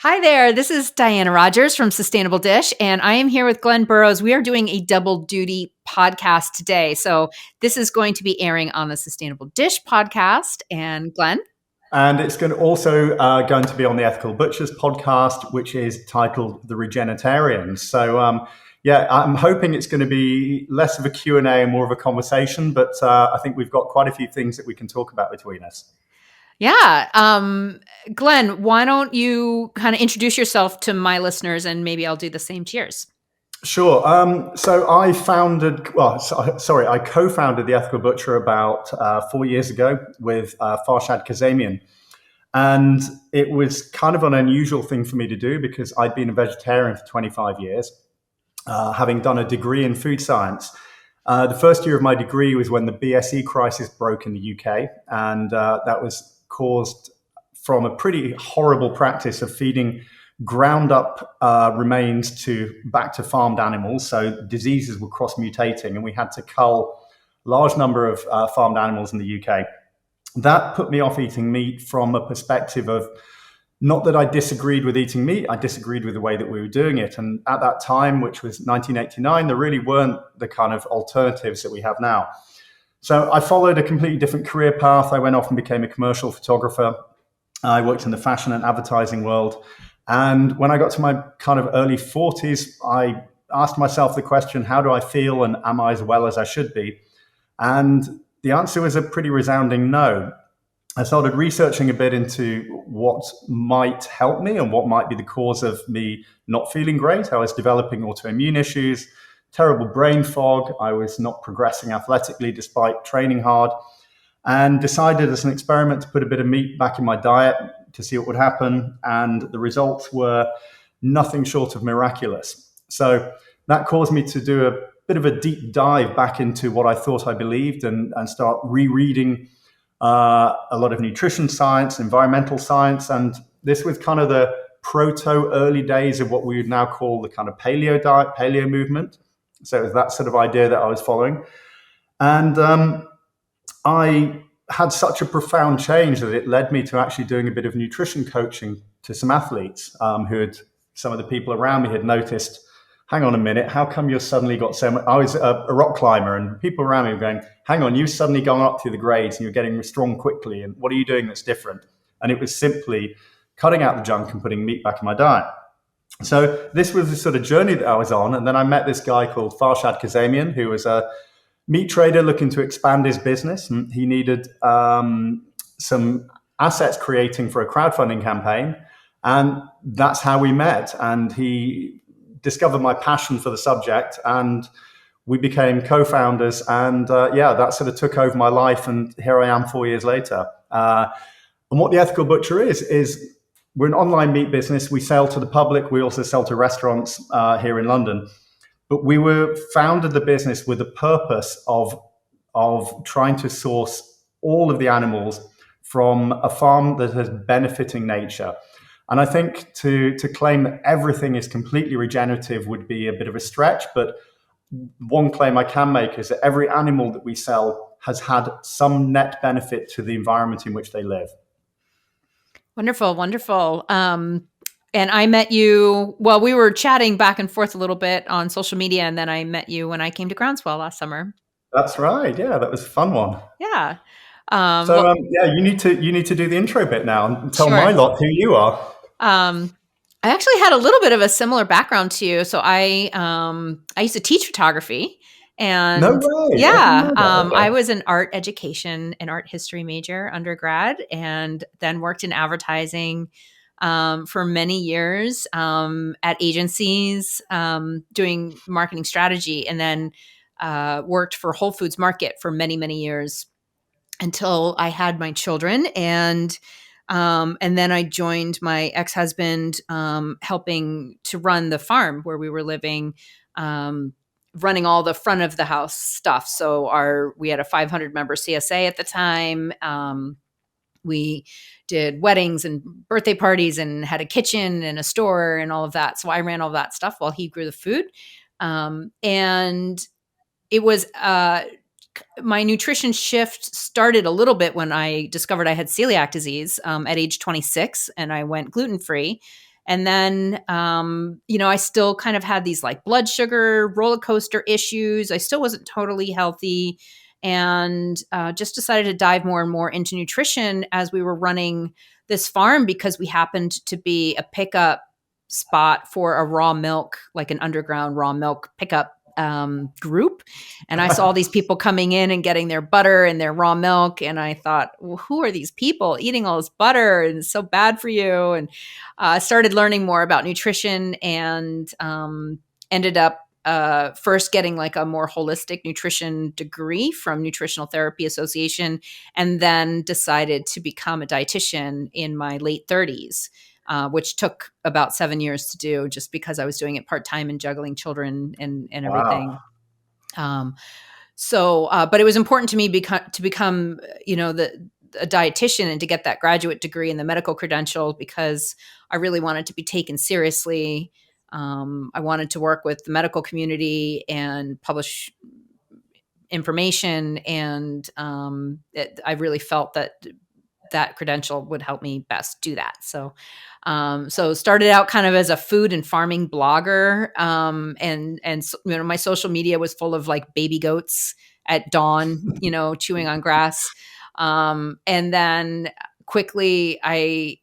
Hi there. This is Diana Rodgers from Sustainable Dish, and I am here with Glenn Burrows. We are doing a double duty podcast today. So, this is going to be airing on the Sustainable Dish podcast. And Glenn? And it's going to be on the Ethical Butchers podcast, which is titled The Regenetarians. So, I'm hoping it's going to be less of a Q&A and more of a conversation, but I think we've got quite a few things that we can talk about between us. Yeah. Glenn, why don't you kind of introduce yourself to my listeners and maybe I'll do the same to yours. Sure. So I co-founded the Ethical Butcher about 4 years ago with Farshad Kazemian. And it was kind of an unusual thing for me to do because I'd been a vegetarian for 25 years, having done a degree in food science. The first year of my degree was when the BSE crisis broke in the UK, and that was caused from a pretty horrible practice of feeding ground up remains back to farmed animals. So diseases were cross mutating, and we had to cull a large number of farmed animals in the UK. That put me off eating meat from a perspective of not that I disagreed with eating meat, I disagreed with the way that we were doing it. And at that time, which was 1989, there really weren't the kind of alternatives that we have now. So I followed a completely different career path. I went off and became a commercial photographer. I worked in the fashion and advertising world. And when I got to my kind of early 40s, I asked myself the question, how do I feel and am I as well as I should be? And the answer was a pretty resounding no. I started researching a bit into what might help me and what might be the cause of me not feeling great. I was developing autoimmune issues, terrible brain fog. I was not progressing athletically despite training hard, and decided as an experiment to put a bit of meat back in my diet to see what would happen. And the results were nothing short of miraculous. So that caused me to do a bit of a deep dive back into what I thought I believed and start rereading a lot of nutrition science, environmental science. And this was kind of the early days of what we would now call the kind of paleo diet, paleo movement. So it was that sort of idea that I was following. And I had such a profound change that it led me to actually doing a bit of nutrition coaching to some athletes some of the people around me had noticed, hang on a minute, how come you've suddenly got so much? I was a rock climber and people around me were going, hang on, you've suddenly gone up through the grades and you're getting strong quickly. And what are you doing that's different? And it was simply cutting out the junk and putting meat back in my diet. So this was the sort of journey that I was on. And then I met this guy called Farshad Kazemian, who was a meat trader looking to expand his business. And he needed some assets creating for a crowdfunding campaign. And that's how we met. And he discovered my passion for the subject, and we became co-founders. And that sort of took over my life. And here I am 4 years later. And what the Ethical Butcher is we're an online meat business. We sell to the public. We also sell to restaurants here in London. But we founded the business with the purpose of trying to source all of the animals from a farm that is benefiting nature. And I think to claim that everything is completely regenerative would be a bit of a stretch. But one claim I can make is that every animal that we sell has had some net benefit to the environment in which they live. Wonderful, wonderful. And I met you, well, we were chatting back and forth a little bit on social media, and then I met you when I came to Groundswell last summer. That's right. Yeah, that was a fun one. Yeah. You need to do the intro bit now and tell Sure. my lot who you are. I actually had a little bit of a similar background to you. So I used to teach photography. And no way. Yeah, Okay. I was an art education and art history major undergrad, and then worked in advertising for many years at agencies doing marketing strategy, and then worked for Whole Foods Market for many, many years until I had my children. And then I joined my ex-husband helping to run the farm where we were living, running all the front of the house stuff. So we had a 500 member CSA at the time. We did weddings and birthday parties and had a kitchen and a store and all of that. So I ran all that stuff while he grew the food. And it was my nutrition shift started a little bit when I discovered I had celiac disease at age 26, and I went gluten-free. And then, I still kind of had these like blood sugar roller coaster issues. I still wasn't totally healthy, and just decided to dive more and more into nutrition as we were running this farm, because we happened to be a pickup spot for a raw milk, like an underground raw milk pickup group. And I saw these people coming in and getting their butter and their raw milk. And I thought, well, who are these people eating all this butter? And it's so bad for you. And I started learning more about nutrition, and ended up first getting like a more holistic nutrition degree from Nutritional Therapy Association, and then decided to become a dietitian in my late 30s. Which took about 7 years to do, just because I was doing it part-time and juggling children and everything. Wow. But it was important to me to become, a dietitian, and to get that graduate degree and the medical credential, because I really wanted to be taken seriously. I wanted to work with the medical community and publish information, and I really felt that credential would help me best do that. So started out kind of as a food and farming blogger, and my social media was full of like baby goats at dawn, chewing on grass, and then quickly I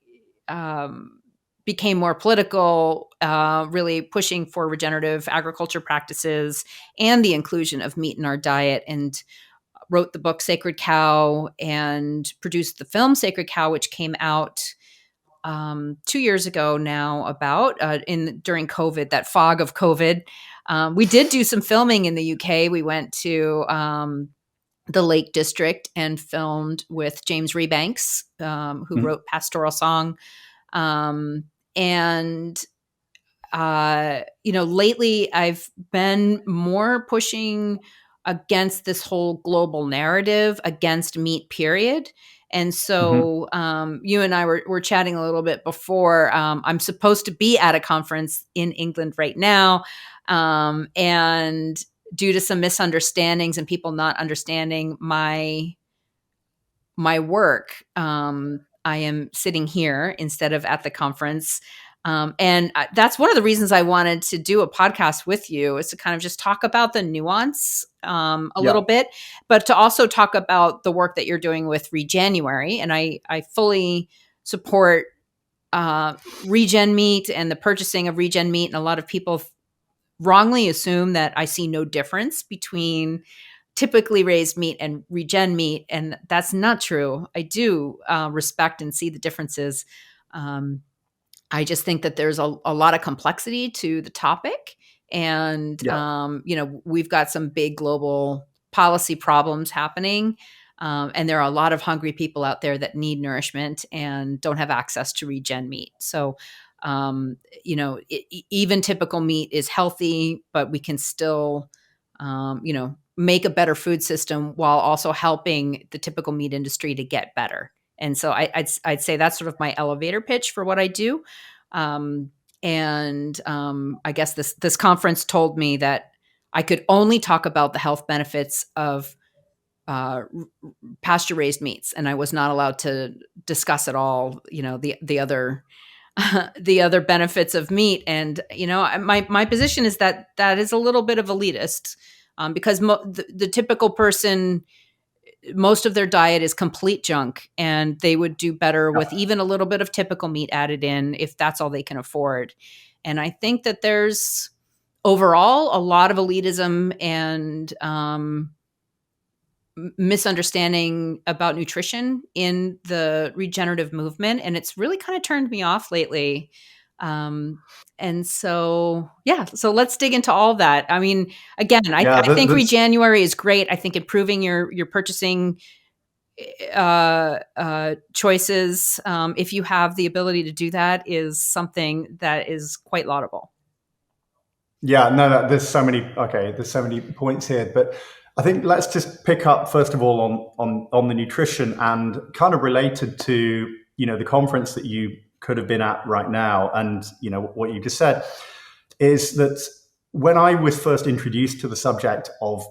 became more political, really pushing for regenerative agriculture practices and the inclusion of meat in our diet, and wrote the book Sacred Cow, and produced the film Sacred Cow, which came out 2 years ago now, about during COVID, that fog of COVID. We did do some filming in the UK. We went to the Lake District and filmed with James Rebanks, who wrote Pastoral Song. And lately I've been more pushing against this whole global narrative against meat, period. And so you and I were chatting a little bit before. I'm supposed to be at a conference in England right now. And due to some misunderstandings and people not understanding my work, I am sitting here instead of at the conference. And that's one of the reasons I wanted to do a podcast with you, is to kind of just talk about the nuance a little bit, but to also talk about the work that you're doing with Regenuary. And I fully support regen meat and the purchasing of regen meat. And a lot of people wrongly assume that I see no difference between typically raised meat and regen meat. And that's not true. I do respect and see the differences. I just think that there's a lot of complexity to the topic. And, we've got some big global policy problems happening. And there are a lot of hungry people out there that need nourishment and don't have access to regen meat. So, even typical meat is healthy, but we can still, make a better food system while also helping the typical meat industry to get better. And so I'd say that's sort of my elevator pitch for what I do. I guess this conference told me that I could only talk about the health benefits of pasture raised meats, and I was not allowed to discuss at all, the other the other benefits of meat. And my position is that is a little bit of elitist, because the typical person, most of their diet is complete junk, and they would do better with even a little bit of typical meat added in if that's all they can afford. And I think that there's overall a lot of elitism and misunderstanding about nutrition in the regenerative movement, and it's really kind of turned me off lately. And so let's dig into all that. I mean, again, I think Regenuary is great. I think improving your purchasing choices, if you have the ability to do that, is something that is quite laudable. Yeah, no, there's so many points here, but I think let's just pick up first of all on the nutrition, and kind of related to the conference that you could have been at right now, and what you just said is that when I was first introduced to the subject of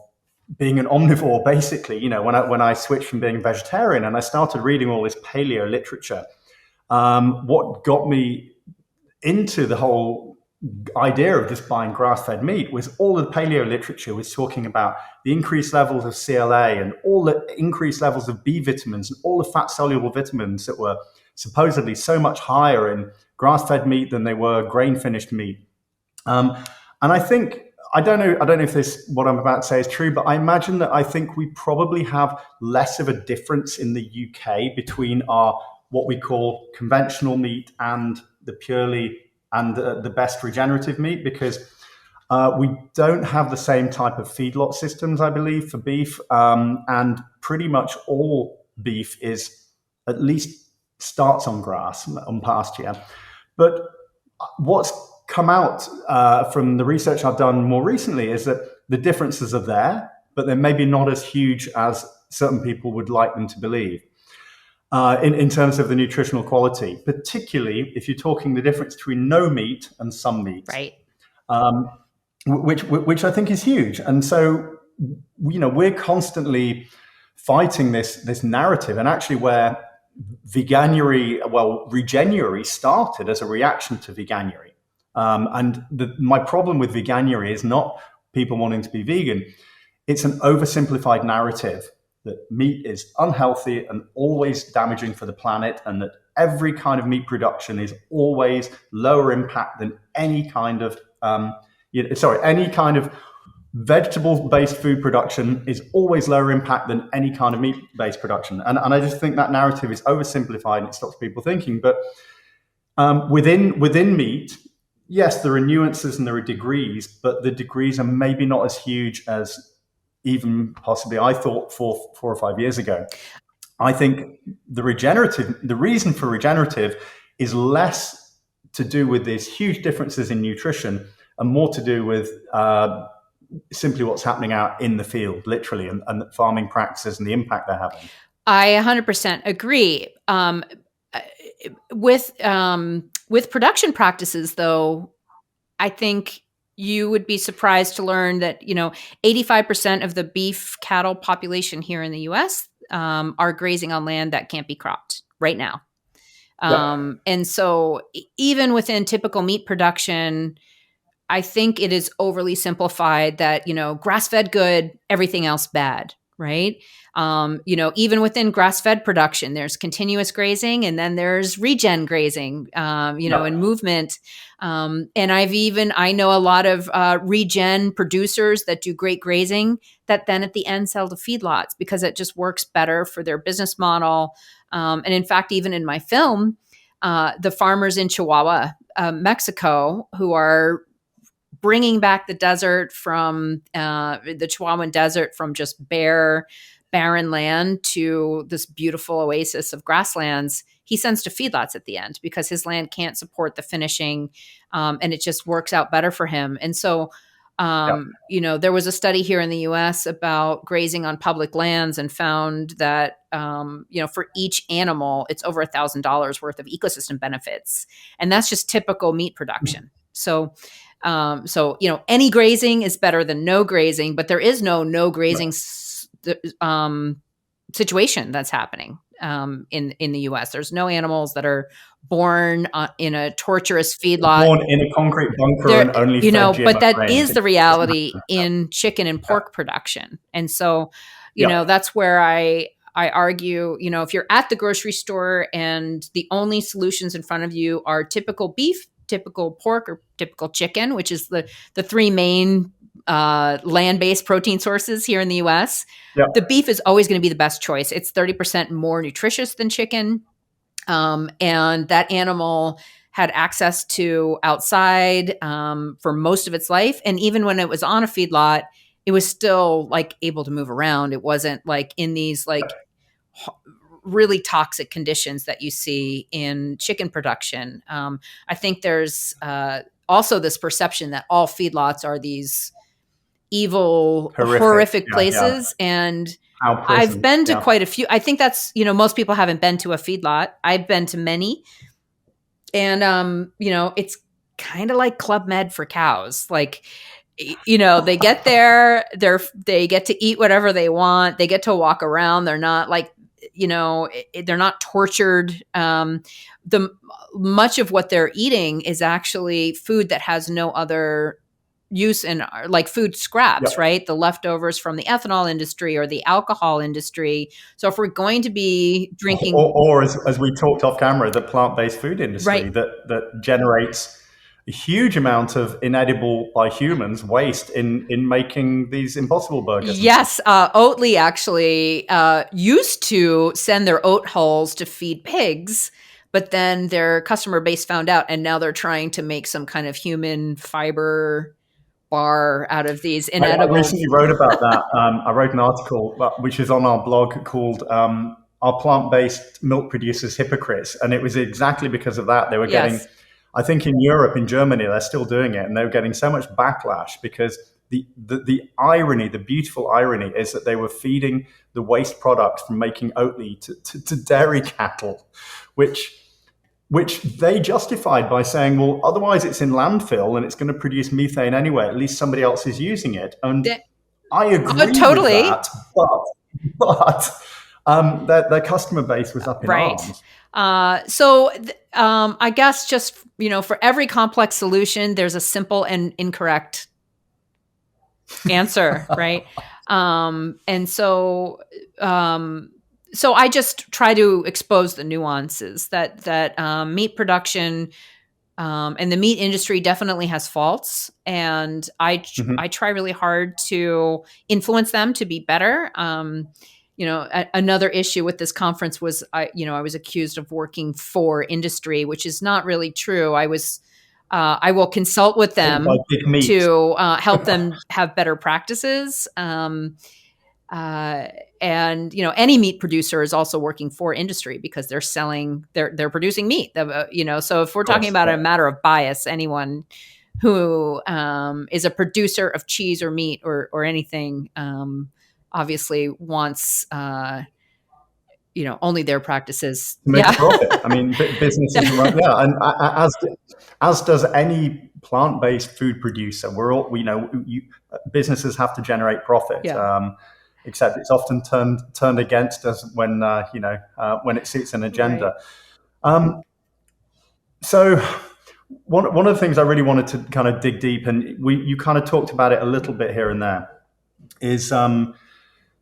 being an omnivore, basically, when I switched from being a vegetarian and I started reading all this paleo literature, what got me into the whole idea of just buying grass-fed meat was all the paleo literature was talking about the increased levels of CLA and all the increased levels of B vitamins and all the fat-soluble vitamins that were supposedly so much higher in grass-fed meat than they were grain-finished meat. And I think I don't know if this what I'm about to say is true, but I imagine that I think we probably have less of a difference in the UK between our what we call conventional meat and the purely and the best regenerative meat, because we don't have the same type of feedlot systems, I believe, for beef, and pretty much all beef is at least starts on grass, on pasture. But what's come out from the research I've done more recently is that the differences are there, but they're maybe not as huge as certain people would like them to believe. In terms of the nutritional quality, particularly if you're talking the difference between no meat and some meat, Right. Which I think is huge. And so, we're constantly fighting this narrative, and actually where Regenuary started as a reaction to veganuary. And my problem with veganuary is not people wanting to be vegan. It's an oversimplified narrative that meat is unhealthy and always damaging for the planet, and that every kind of meat production is always lower impact than any kind of any kind of vegetable-based food production is always lower impact than any kind of meat-based production. And I just think that narrative is oversimplified and it stops people thinking. But within meat, yes, there are nuances and there are degrees, but the degrees are maybe not as huge as even possibly I thought 4 or 5 years ago. I think the reason for regenerative is less to do with these huge differences in nutrition and more to do with simply what's happening out in the field, literally, and farming practices and the impact they're having. I 100% agree. With production practices, though, I think you would be surprised to learn that 85% of the beef cattle population here in the U.S. Are grazing on land that can't be cropped right now. And so even within typical meat production, I think it is overly simplified that, grass-fed good, everything else bad, right? Even within grass-fed production, there's continuous grazing and then there's regen grazing, and movement. And I know a lot of regen producers that do great grazing that then at the end sell to feedlots because it just works better for their business model. And in fact, even in my film, the farmers in Chihuahua, Mexico, who are bringing back the desert from the Chihuahuan desert from just barren land to this beautiful oasis of grasslands, he sends to feedlots at the end because his land can't support the finishing, and it just works out better for him. And so, there was a study here in the U.S. about grazing on public lands and found that, for each animal, it's over $1,000 worth of ecosystem benefits. And that's just typical meat production. So, any grazing is better than no grazing, but there is no grazing situation that's happening in the U.S. There's no animals that are born in a torturous feedlot, born in a concrete bunker and only fed but that is the reality in chicken and pork production. And so, that's where I argue, if you're at the grocery store and the only solutions in front of you are typical beef, typical pork, or typical chicken, which is the three main land-based protein sources here in the U.S., the beef is always going to be the best choice. It's 30% more nutritious than chicken. And that animal had access to outside for most of its life. And even when it was on a feedlot, it was still able to move around. It wasn't in these really toxic conditions that you see in chicken production. I think there's also this perception that all feedlots are these evil, horrific places. And I've been to quite a few. I think that's, most people haven't been to a feedlot. I've been to many. And, it's kind of like Club Med for cows. They get there, they get to eat whatever they want. They get to walk around. They're not they're not tortured. The much of what they're eating is actually food that has no other use in like food scraps, Yep. right? The leftovers from the ethanol industry or the alcohol industry. So if we're going to be drinking, Or as we talked off camera, the plant-based food industry right? that generates a huge amount of inedible by humans waste in making these Impossible burgers and stuff. Yes, Oatly actually used to send their oat hulls to feed pigs, but then their customer base found out, and now they're trying to make some kind of human fiber bar out of these I inedible. recently wrote about that. I wrote an article which is on our blog called "Are Plant-Based Milk Producers Hypocrites?" And it was exactly because of that. They were getting, Yes, I think in Europe, in Germany, they're still doing it, and they were getting so much backlash because the irony, the beautiful irony, is that they were feeding the waste products from making Oatly to dairy cattle, which they justified by saying, well, otherwise it's in landfill and it's going to produce methane anyway. At least somebody else is using it. And That- I agree with totally. that, their customer base was up in Right. arms. I guess just, for every complex solution, there's a simple and incorrect answer, right? And so I just try to expose the nuances that meat production and the meat industry definitely has faults, and Mhm. I try really hard to influence them to be better. Another issue with this conference was I was accused of working for industry, which is not really true. I will consult with Paid by them big meat. to help them have better practices. Uh, and any meat producer is also working for industry because they're producing meat. So if we're Of talking course, about yeah. a matter of bias, anyone who is a producer of cheese or meat or anything obviously wants only their practices. To make a Yeah. profit. I mean, businesses run, yeah, and as does any plant-based food producer. We're all, businesses have to generate profit. Yeah. Except it's often turned against us when it suits an agenda. Right. So one of the things I really wanted to kind of dig deep, and you kind of talked about it a little bit here and there, is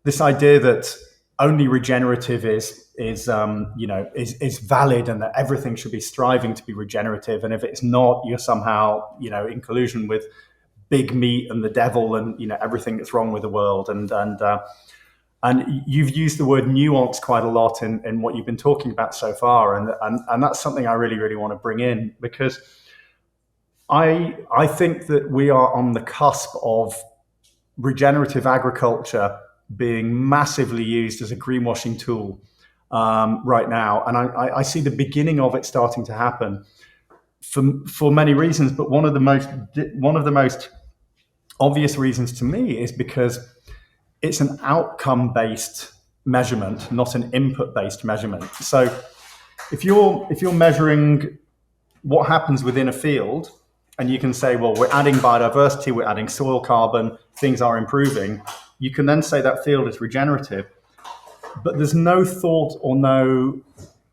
this idea that only regenerative is valid, and that everything should be striving to be regenerative, and if it's not, you're somehow in collusion with big meat and the devil, and everything that's wrong with the world. And you've used the word nuance quite a lot in what you've been talking about so far, and that's something I really, really want to bring in, because I think that we are on the cusp of regenerative agriculture being massively used as a greenwashing tool right now, and I see the beginning of it starting to happen for many reasons. But one of the most obvious reasons to me is because it's an outcome-based measurement, not an input-based measurement. So if you're measuring what happens within a field, and you can say, well, we're adding biodiversity, we're adding soil carbon, things are improving, you can then say that field is regenerative. But there's no thought or no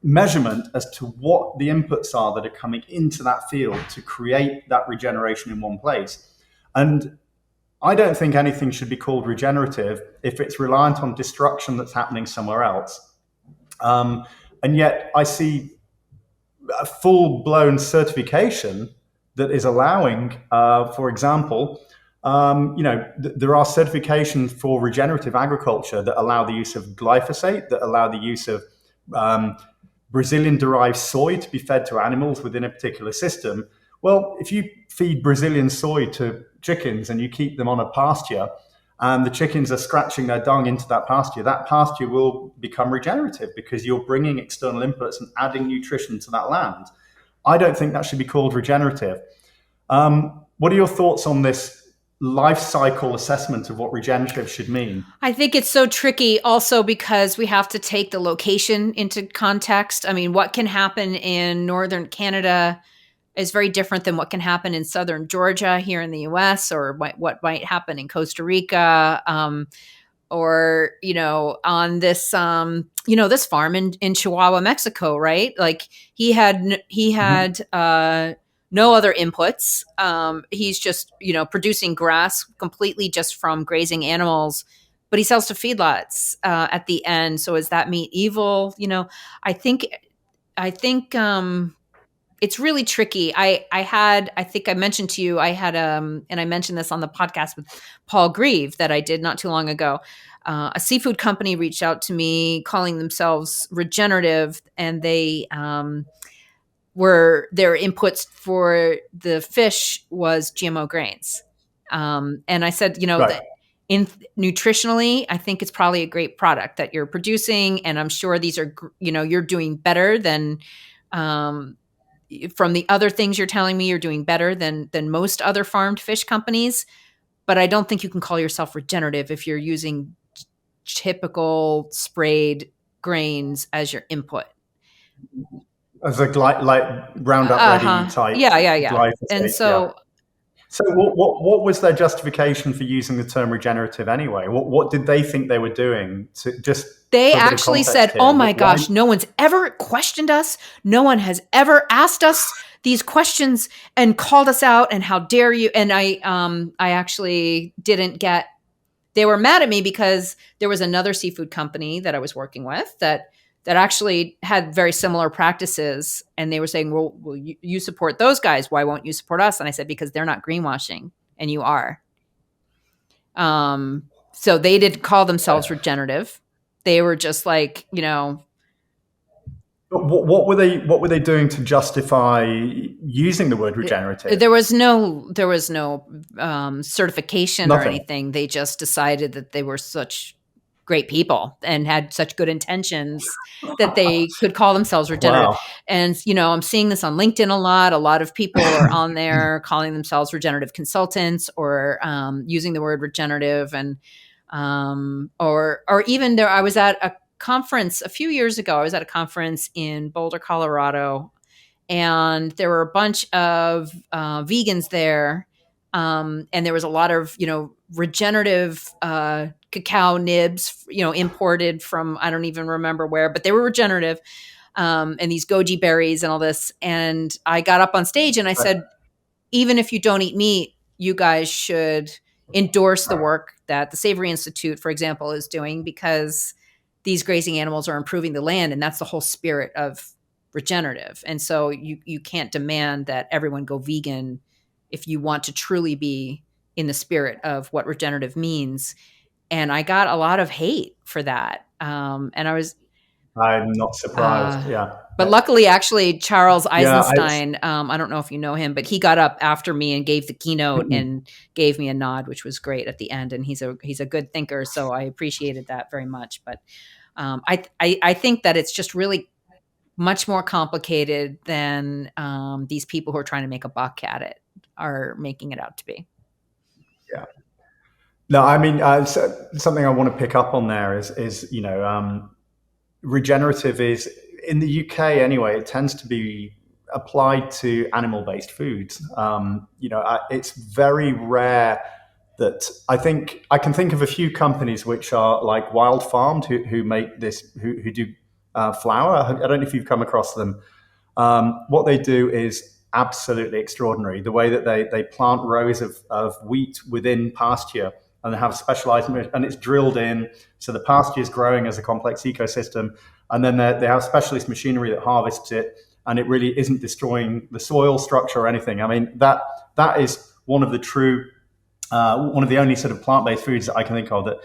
measurement as to what the inputs are that are coming into that field to create that regeneration in one place. And I don't think anything should be called regenerative if it's reliant on destruction that's happening somewhere else. And yet I see a full-blown certification that is allowing, for example, there are certifications for regenerative agriculture that allow the use of glyphosate, that allow the use of Brazilian-derived soy to be fed to animals within a particular system. Well, if you feed Brazilian soy to chickens and you keep them on a pasture, and the chickens are scratching their dung into that pasture will become regenerative because you're bringing external inputs and adding nutrition to that land. I don't think that should be called regenerative. What are your thoughts on this life cycle assessment of what regenerative should mean? I think it's so tricky also because we have to take the location into context. I mean, what can happen in northern Canada is very different than what can happen in southern Georgia here in the US, or what might happen in Costa Rica, or on this this farm in Chihuahua, Mexico, right? Like he had no other inputs. He's just producing grass completely just from grazing animals, but he sells to feedlots at the end. So is that meat evil? I think I think it's really tricky. I think I mentioned to you, I had and I mentioned this on the podcast with Paul Grieve that I did not too long ago. A seafood company reached out to me calling themselves Regenerative, and they were their inputs for the fish was GMO grains. And I said, Right. that in nutritionally, I think it's probably a great product that you're producing, and I'm sure these are you're doing better than from the other things you're telling me, you're doing better than most other farmed fish companies. But I don't think you can call yourself regenerative if you're using typical sprayed grains as your input. As a like Roundup Ready type Yeah. And glyphosate. Yeah. so So what was their justification for using the term regenerative anyway? What did they think they were doing? To just they for a bit of actually context said, here, "Oh my why? gosh, no one's ever questioned us. No one has ever asked us these questions and called us out. And how dare you?" And I actually didn't get. They were mad at me because there was another seafood company that I was working with that actually had very similar practices, and they were saying, "Well, you support those guys. Why won't you support us?" And I said, "Because they're not greenwashing, and you are." So they didn't call themselves regenerative. They were just like, But what were they doing to justify using the word regenerative? there was no certification or Nothing. anything. They just decided that they were such great people and had such good intentions that they could call themselves regenerative. Wow. And I'm seeing this on LinkedIn a lot. A lot of people are on there calling themselves regenerative consultants, or using the word regenerative, and or even there. I was at a conference a few years ago. I was at a conference in Boulder, Colorado, and there were a bunch of vegans there, and there was a lot of regenerative cacao nibs, imported from, I don't even remember where, but they were regenerative, and these goji berries and all this. And I got up on stage and I said, even if you don't eat meat, you guys should endorse the work that the Savory Institute, for example, is doing, because these grazing animals are improving the land, and that's the whole spirit of regenerative. And so you can't demand that everyone go vegan if you want to truly be in the spirit of what regenerative means. And I got a lot of hate for that. And I was, I'm not surprised. Yeah. but luckily, actually, Charles Yeah. Eisenstein, I don't know if you know him, but he got up after me and gave the keynote and gave me a nod, which was great at the end. And he's a good thinker, so I appreciated that very much. But I think that it's just really much more complicated than these people who are trying to make a buck at it are making it out to be. Yeah. No, I mean, something I want to pick up on there is regenerative is, in the UK anyway, it tends to be applied to animal-based foods. It's very rare that I can think of a few companies which are like Wild Farmed who make this, who do flour. I don't know if you've come across them. What they do is absolutely extraordinary. The way that they plant rows of wheat within pasture, and they have specialized, and it's drilled in, so the pasture is growing as a complex ecosystem, and then they have specialist machinery that harvests it, and it really isn't destroying the soil structure or anything. I mean, that is one of the only sort of plant-based foods that I can think of that,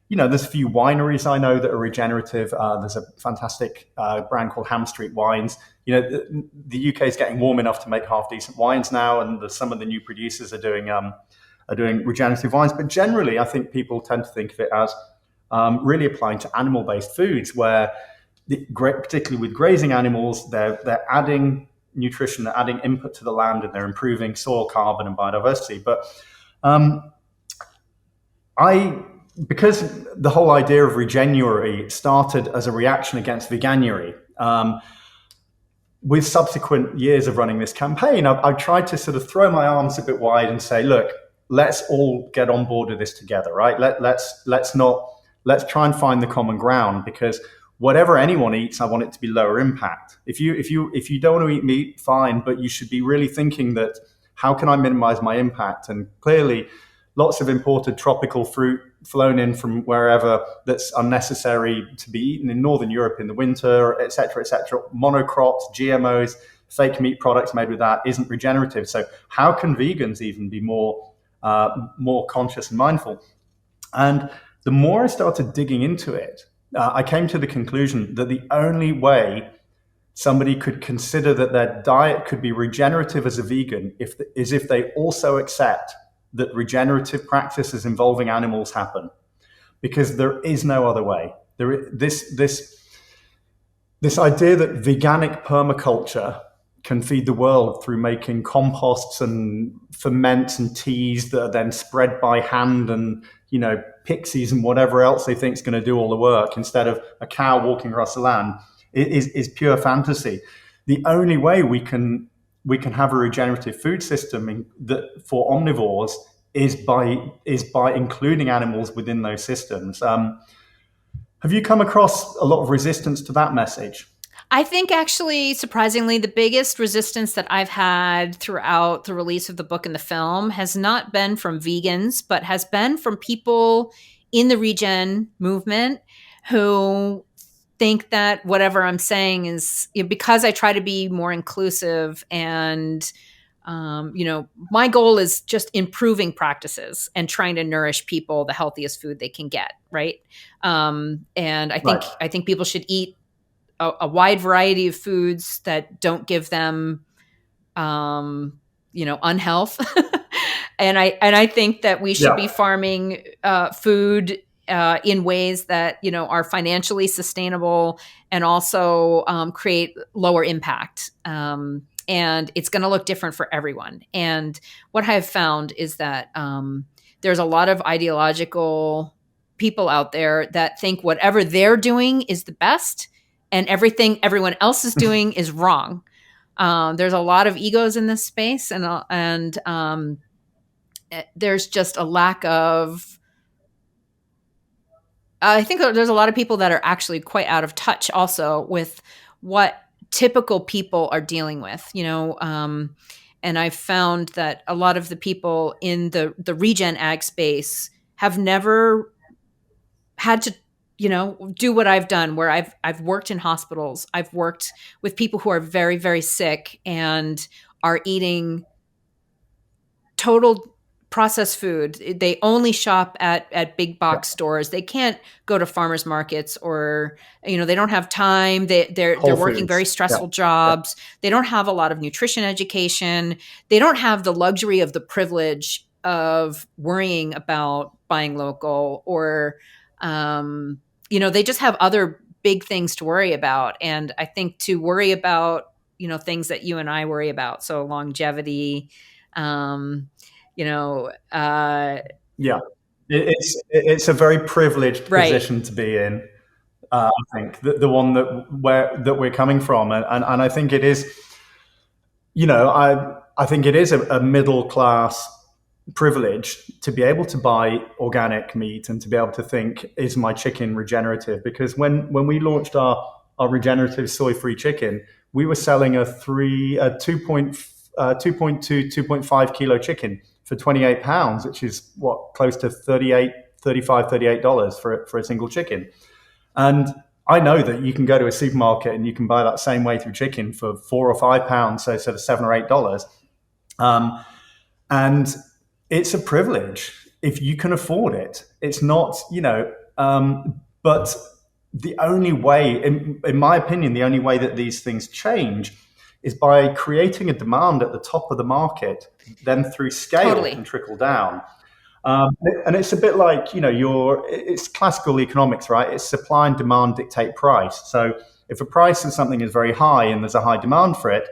there's a few wineries I know that are regenerative. There's a fantastic brand called Ham Street Wines. The UK is getting warm enough to make half-decent wines now, and some of the new producers are doing regenerative wines. But generally, I think people tend to think of it as really applying to animal-based foods, where particularly with grazing animals, they're adding nutrition, they're adding input to the land, and they're improving soil carbon and biodiversity. But because the whole idea of Regenuary started as a reaction against veganuary, with subsequent years of running this campaign, I've tried to sort of throw my arms a bit wide and say, look, let's all get on board with this together, right? Let's not let's try and find the common ground, because whatever anyone eats, I want it to be lower impact. If you don't want to eat meat, fine, but you should be really thinking that, how can I minimize my impact? And clearly, lots of imported tropical fruit flown in from wherever that's unnecessary to be eaten in Northern Europe in the winter, et cetera, monocrops, GMOs, fake meat products made with that isn't regenerative. So how can vegans even be more conscious and mindful? And the more I started digging into it, I came to the conclusion that the only way somebody could consider that their diet could be regenerative as a vegan is if they also accept that regenerative practices involving animals happen, because there is no other way. This idea that veganic permaculture can feed the world through making composts and ferments and teas that are then spread by hand, and pixies and whatever else they think is going to do all the work instead of a cow walking across the land, is pure fantasy. The only way we can have a regenerative food system for omnivores is by including animals within those systems. Have you come across a lot of resistance to that message? I think actually, surprisingly, the biggest resistance that I've had throughout the release of the book and the film has not been from vegans, but has been from people in the regen movement who think that whatever I'm saying is, because I try to be more inclusive and my goal is just improving practices and trying to nourish people the healthiest food they can get, right? And I think people should eat a wide variety of foods that don't give them, unhealth. and I think that we should be farming food in ways that are financially sustainable and also create lower impact. And it's going to look different for everyone. And what I've found is that there's a lot of ideological people out there that think whatever they're doing is the best, and everything everyone else is doing is wrong. There's a lot of egos in this space, and there's just a lack of. I think there's a lot of people that are actually quite out of touch, also with what typical people are dealing with. And I've found that a lot of the people in the regen ag space have never had to do what I've done, where I've worked in hospitals. I've worked with people who are very, very sick and are eating total processed food. They only shop at big box stores. They can't go to farmers markets, or they don't have time. They're working very stressful jobs. They don't have a lot of nutrition education. They don't have the luxury of the privilege of worrying about buying local, or they just have other big things to worry about. And I think to worry about, things that you and I worry about, so longevity, it's a very privileged position to be in. I think the one that we're coming from, and I think it is, I think it is a middle class privilege to be able to buy organic meat and to be able to think, is my chicken regenerative? Because when we launched our regenerative soy-free chicken, we were selling a 2.5 kilo chicken for £28, which is close to $38 for a single chicken. And I know that you can go to a supermarket and you can buy that same way through chicken for £4 or £5, so sort of $7 or $8. And it's a privilege if you can afford it. It's not, but the only way, in my opinion, the only way that these things change is by creating a demand at the top of the market, then through scale can trickle down. And it's a bit like, it's classical economics, right? It's supply and demand dictate price. So if a price of something is very high and there's a high demand for it,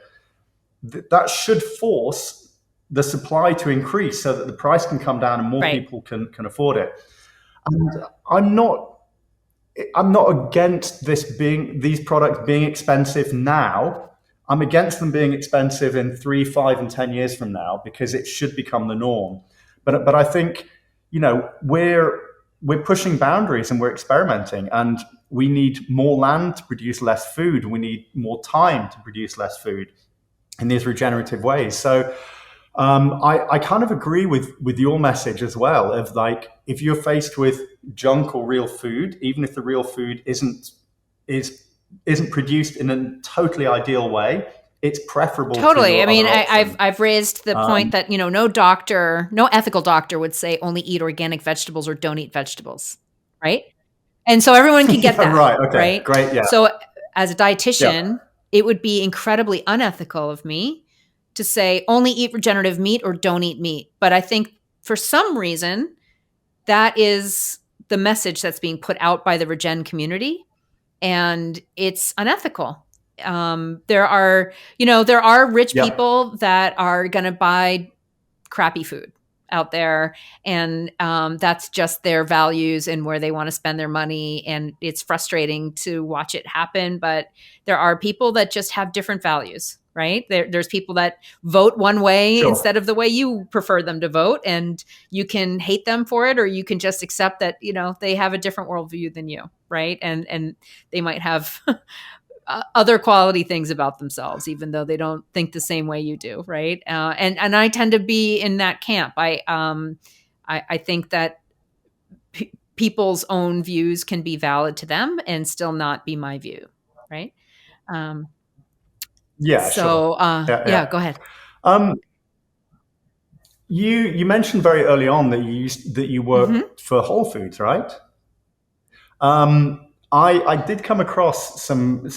that should force the supply to increase so that the price can come down and more people can afford it. And I'm not against these products being expensive now. I'm against them being expensive in 3, 5, and 10 years from now, because it should become the norm. But I think, we're we're pushing boundaries and we're experimenting, and we need more land to produce less food. We need more time to produce less food in these regenerative ways. So I kind of agree with your message as well, of like, if you're faced with junk or real food, even if the real food isn't produced in a totally ideal way, it's preferable to Totally. your I mean, other option. I've raised the point that, you know, no ethical doctor would say only eat organic vegetables or don't eat vegetables, right? And so everyone can get Yeah, that, right. Okay. right? Great. Yeah. So as a Yeah. dietitian, it would be incredibly unethical of me to say only eat regenerative meat or don't eat meat. But I think for some reason, that is the message that's being put out by the regen community, and it's unethical. There are rich Yep. people that are going to buy crappy food out there, and that's just their values and where they want to spend their money, and it's frustrating to watch it happen. But there are people that just have different values, right? There's people that vote one way Sure. instead of the way you prefer them to vote, and you can hate them for it, or you can just accept that, you know, they have a different worldview than you, right? And they might have other quality things about themselves, even though they don't think the same way you do, right? And I tend to be in that camp. I think that people's own views can be valid to them and still not be my view, right? Um, Yeah. Sure. so Yeah. yeah, Yeah. go ahead. Um, you mentioned very early on that you Mm-hmm. worked for Whole Foods, right? I did come across some. I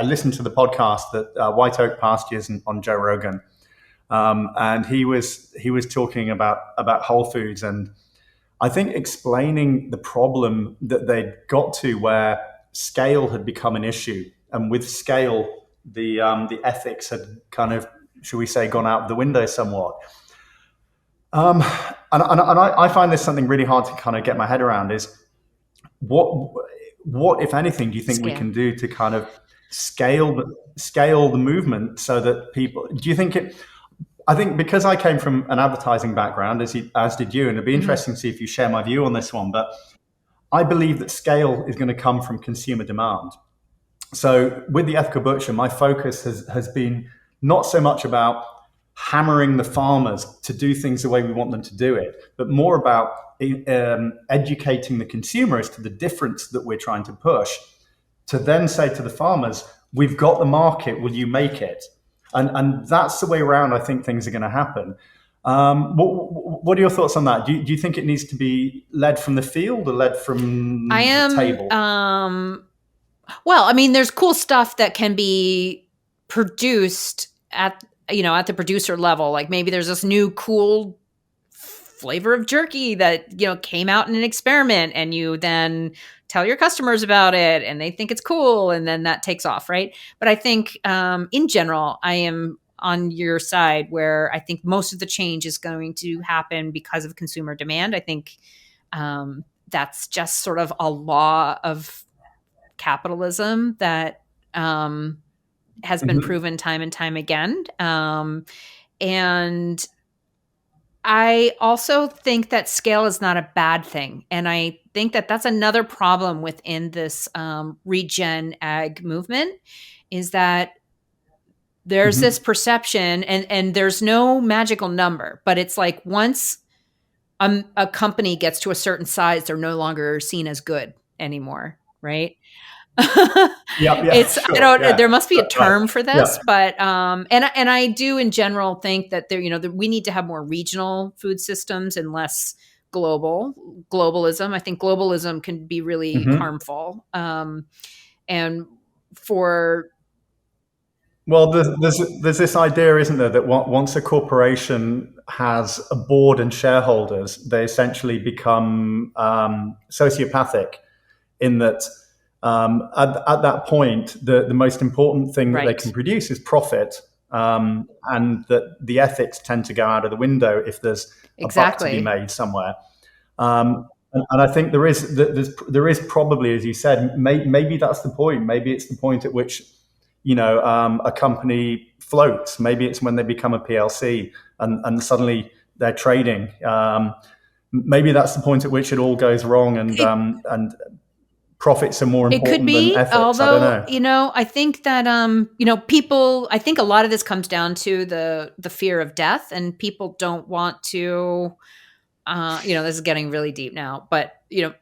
listened to the podcast that White Oak Pastures on Joe Rogan, and he was talking about Whole Foods, and I think explaining the problem that they'd got to, where scale had become an issue, and with scale, the ethics had kind of, should we say, gone out the window somewhat. Um, and I find this something really hard to kind of get my head around, is what if anything do you think we Scale. can do to kind of scale the movement, so that people, do you think it, I think, because I came from an advertising background, as did you, and it'd be Mm-hmm. interesting to see if you share my view on this one, but I believe that scale is going to come from consumer demand. So with the ethical butcher, my focus has been not so much about hammering the farmers to do things the way we want them to do it, but more about educating the consumer as to the difference that we're trying to push, to then say to the farmers, we've got the market, will you make it? And that's the way around I think things are going to happen. What are your thoughts on that? Do you think it needs to be led from the field or led from I the am table? well, I mean, there's cool stuff that can be produced at the producer level. Like maybe there's this new cool flavor of jerky that, you know, came out in an experiment, and you then tell your customers about it and they think it's cool, and then that takes off, right? But I think in general, I am on your side, where I think most of the change is going to happen because of consumer demand. I think that's just sort of a law of capitalism that has been Mm-hmm. proven time and time again. And I also think that scale is not a bad thing. And I think that that's another problem within this regen ag movement, is that there's this Mm-hmm. perception, and there's no magical number, but it's like once a company gets to a certain size, they're no longer seen as good anymore, right? Yeah, yeah, It's I sure, don't yeah, there must be a right, term for yeah. this, but and I do in general think that we need to have more regional food systems and less globalism. I think globalism can be really Mm-hmm. harmful. And for Well, there's this idea, isn't there, that once a corporation has a board and shareholders, they essentially become sociopathic, in that at that point, the most important thing that they can right, produce is profit, and that the ethics tend to go out of the window if there's a buck to be exactly. made somewhere. And I think there is probably, as you said, maybe that's the point. Maybe it's the point at which, a company floats. Maybe it's when they become a PLC, and suddenly they're trading. maybe that's the point at which it all goes wrong, and profits are more It could important than be, ethics. I don't although, know. I think that people. I think a lot of this comes down to the fear of death, and people don't want to. This is getting really deep now, but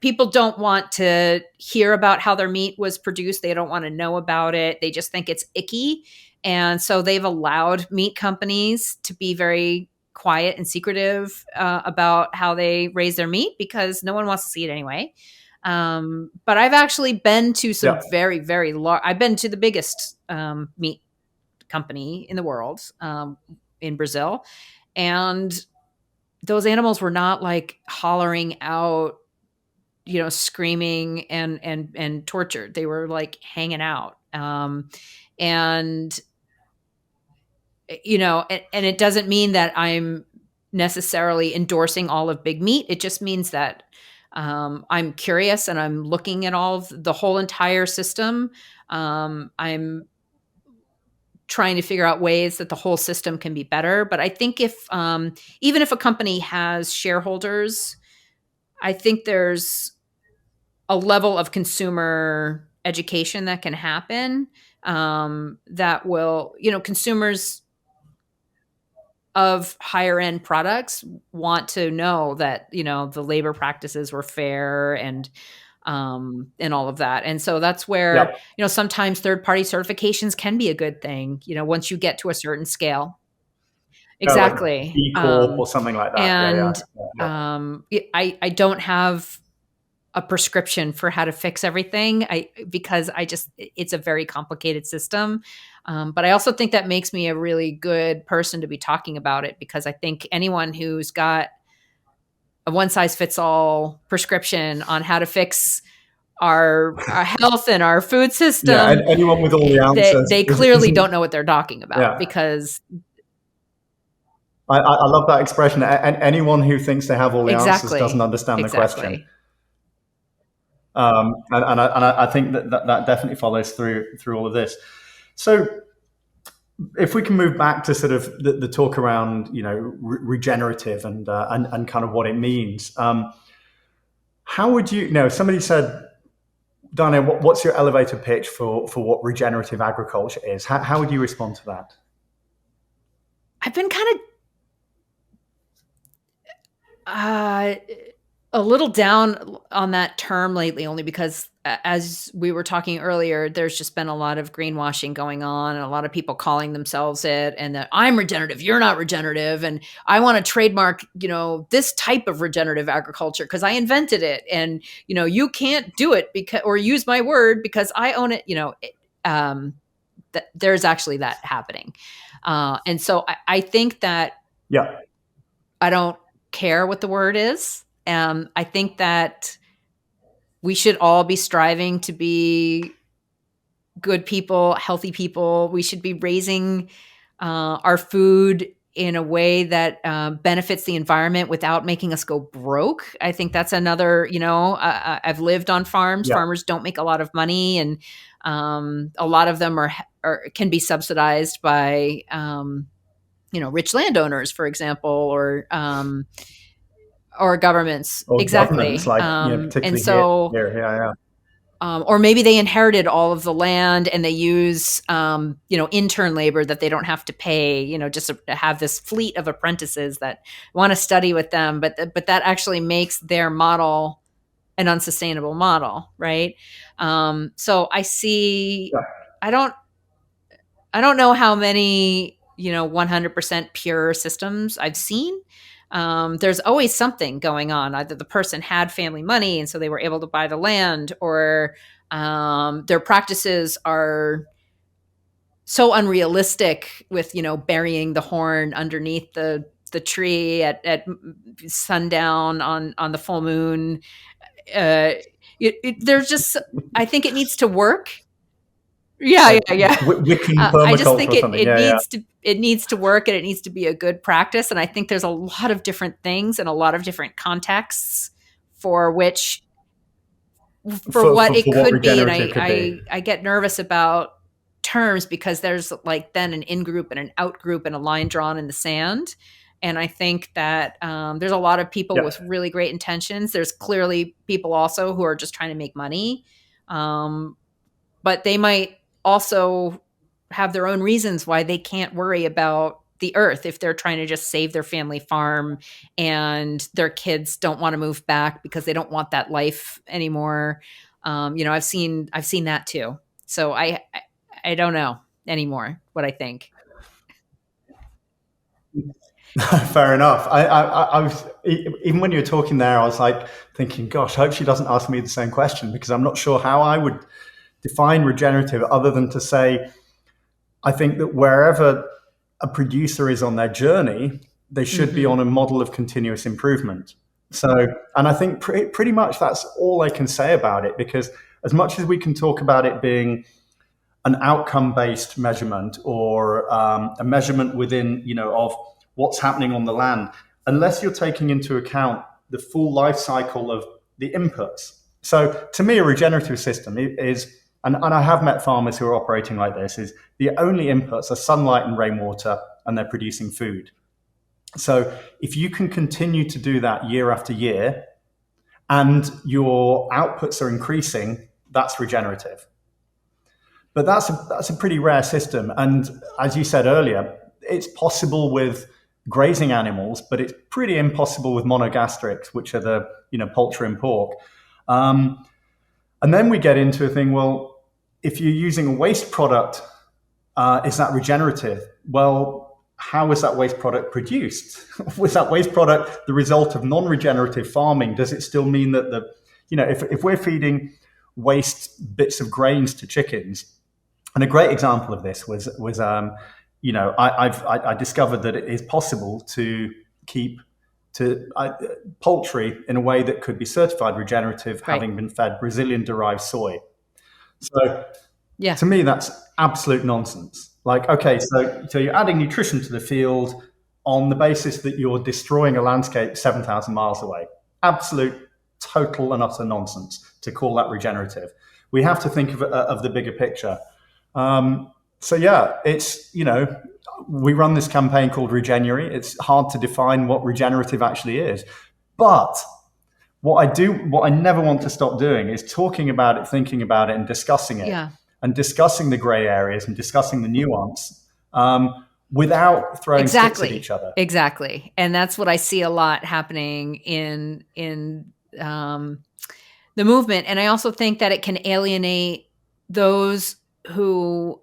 people don't want to hear about how their meat was produced. They don't want to know about it. They just think it's icky, and so they've allowed meat companies to be very quiet and secretive about how they raise their meat because no one wants to see it anyway. But I've actually been to some Yeah, very, very large. I've been to the biggest meat company in the world, in Brazil, and those animals were not like hollering out, screaming and tortured. They were like hanging out. And and it doesn't mean that I'm necessarily endorsing all of big meat. It just means that I'm curious and I'm looking at all of the whole entire system. I'm trying to figure out ways that the whole system can be better. But I think if even if a company has shareholders, I think there's a level of consumer education that can happen, that will, consumers of higher end products want to know that, the labor practices were fair and all of that. And so that's yeah. where, sometimes third party certifications can be a good thing, once you get to a certain scale. Like Exactly. B Corp or something like that. Yeah, yeah, And yeah. I don't have a prescription for how to fix everything. Because it's a very complicated system. But I also think that makes me a really good person to be talking about it, because I think anyone who's got a one size fits all prescription on how to fix our health and our food Yeah, and system, anyone with all the answers they clearly don't know what they're talking about, yeah. because I love that expression. And anyone who thinks they have all the answers doesn't exactly, understand the question. exactly. And I think that definitely follows through all of this. So if we can move back to sort of the talk around regenerative and kind of what it means, how would somebody said, Dana, what's your elevator pitch for what regenerative agriculture is? How would you respond to that? I've been kind of a little down on that term lately, only because, as we were talking earlier, there's just been a lot of greenwashing going on, and a lot of people calling themselves it, and that I'm regenerative, you're not regenerative, and I want to trademark, this type of regenerative agriculture because I invented it, and you can't do it because, or use my word because I own it. That there's actually that happening, and so I think that Yeah, I don't care what the word is. I think that we should all be striving to be good people, healthy people. We should be raising our food in a way that benefits the environment without making us go broke. I think that's another, I've lived on farms. yeah. Farmers don't make a lot of money, and a lot of them are can be subsidized by, rich landowners, for example, or governments. Or governments, Exactly. like And particularly so, yeah. or maybe they inherited all of the land and they use, intern labor that they don't have to pay, just to have this fleet of apprentices that want to study with them. But that actually makes their model an unsustainable model, right? So I see, Yeah. I don't know how many, 100% pure systems I've seen. There's always something going on. Either the person had family money and so they were able to buy the land, or their practices are so unrealistic with, burying the horn underneath the tree at sundown on the full moon. There's just, I think it needs to work. Yeah, Like yeah, yeah. Wiccan I just permaculture think or something. Yeah, yeah. it needs to work, and it needs to be a good practice. And I think there's a lot of different things and a lot of different contexts for which, for what it For what could be. And regenerative could be. I get nervous about terms because there's like then an in group and an out group and a line drawn in the sand. And I think that there's a lot of people with Yeah. really great intentions. There's clearly people also who are just trying to make money. But they might also have their own reasons why they can't worry about the earth if they're trying to just save their family farm and their kids don't want to move back because they don't want that life anymore. I've seen that too. So I don't know anymore what I think. Fair enough. I was, even when you were talking there, I was like thinking, gosh, I hope she doesn't ask me the same question, because I'm not sure how I would define regenerative other than to say, I think that wherever a producer is on their journey, they should be on a model of continuous improvement. So, and I think pretty much that's all I can say about it, because as much as we can talk about it being an outcome-based measurement, or a measurement within, of what's happening on the land, unless you're taking into account the full life cycle of the inputs. So to me, a regenerative system is, and I have met farmers who are operating like this, is the only inputs are sunlight and rainwater, and they're producing food. So if you can continue to do that year after year and your outputs are increasing, that's regenerative. But that's a pretty rare system. And as you said earlier, it's possible with grazing animals, but it's pretty impossible with monogastrics, which are the poultry and pork. And then we get into a thing, well, if you're using a waste product, is that regenerative? Well, how was that waste product produced? Was that waste product the result of non-regenerative farming? Does it still mean that if we're feeding waste bits of grains to chickens, and a great example of this was I discovered that it is possible to keep poultry in a way that could be certified regenerative, Right. having been fed Brazilian-derived soy. So Yeah. to me, that's absolute nonsense. Like, okay, so you're adding nutrition to the field on the basis that you're destroying a landscape 7,000 miles away. Absolute, total and utter nonsense to call that regenerative. We have to think of the bigger picture. So yeah, it's, we run this campaign called Regenerate. It's hard to define what regenerative actually is. But what I never want to stop doing is talking about it, thinking about it, and discussing it. Yeah. And discussing the gray areas and discussing the nuance, without throwing sticks at each other. Exactly. And that's what I see a lot happening in the movement. And I also think that it can alienate those who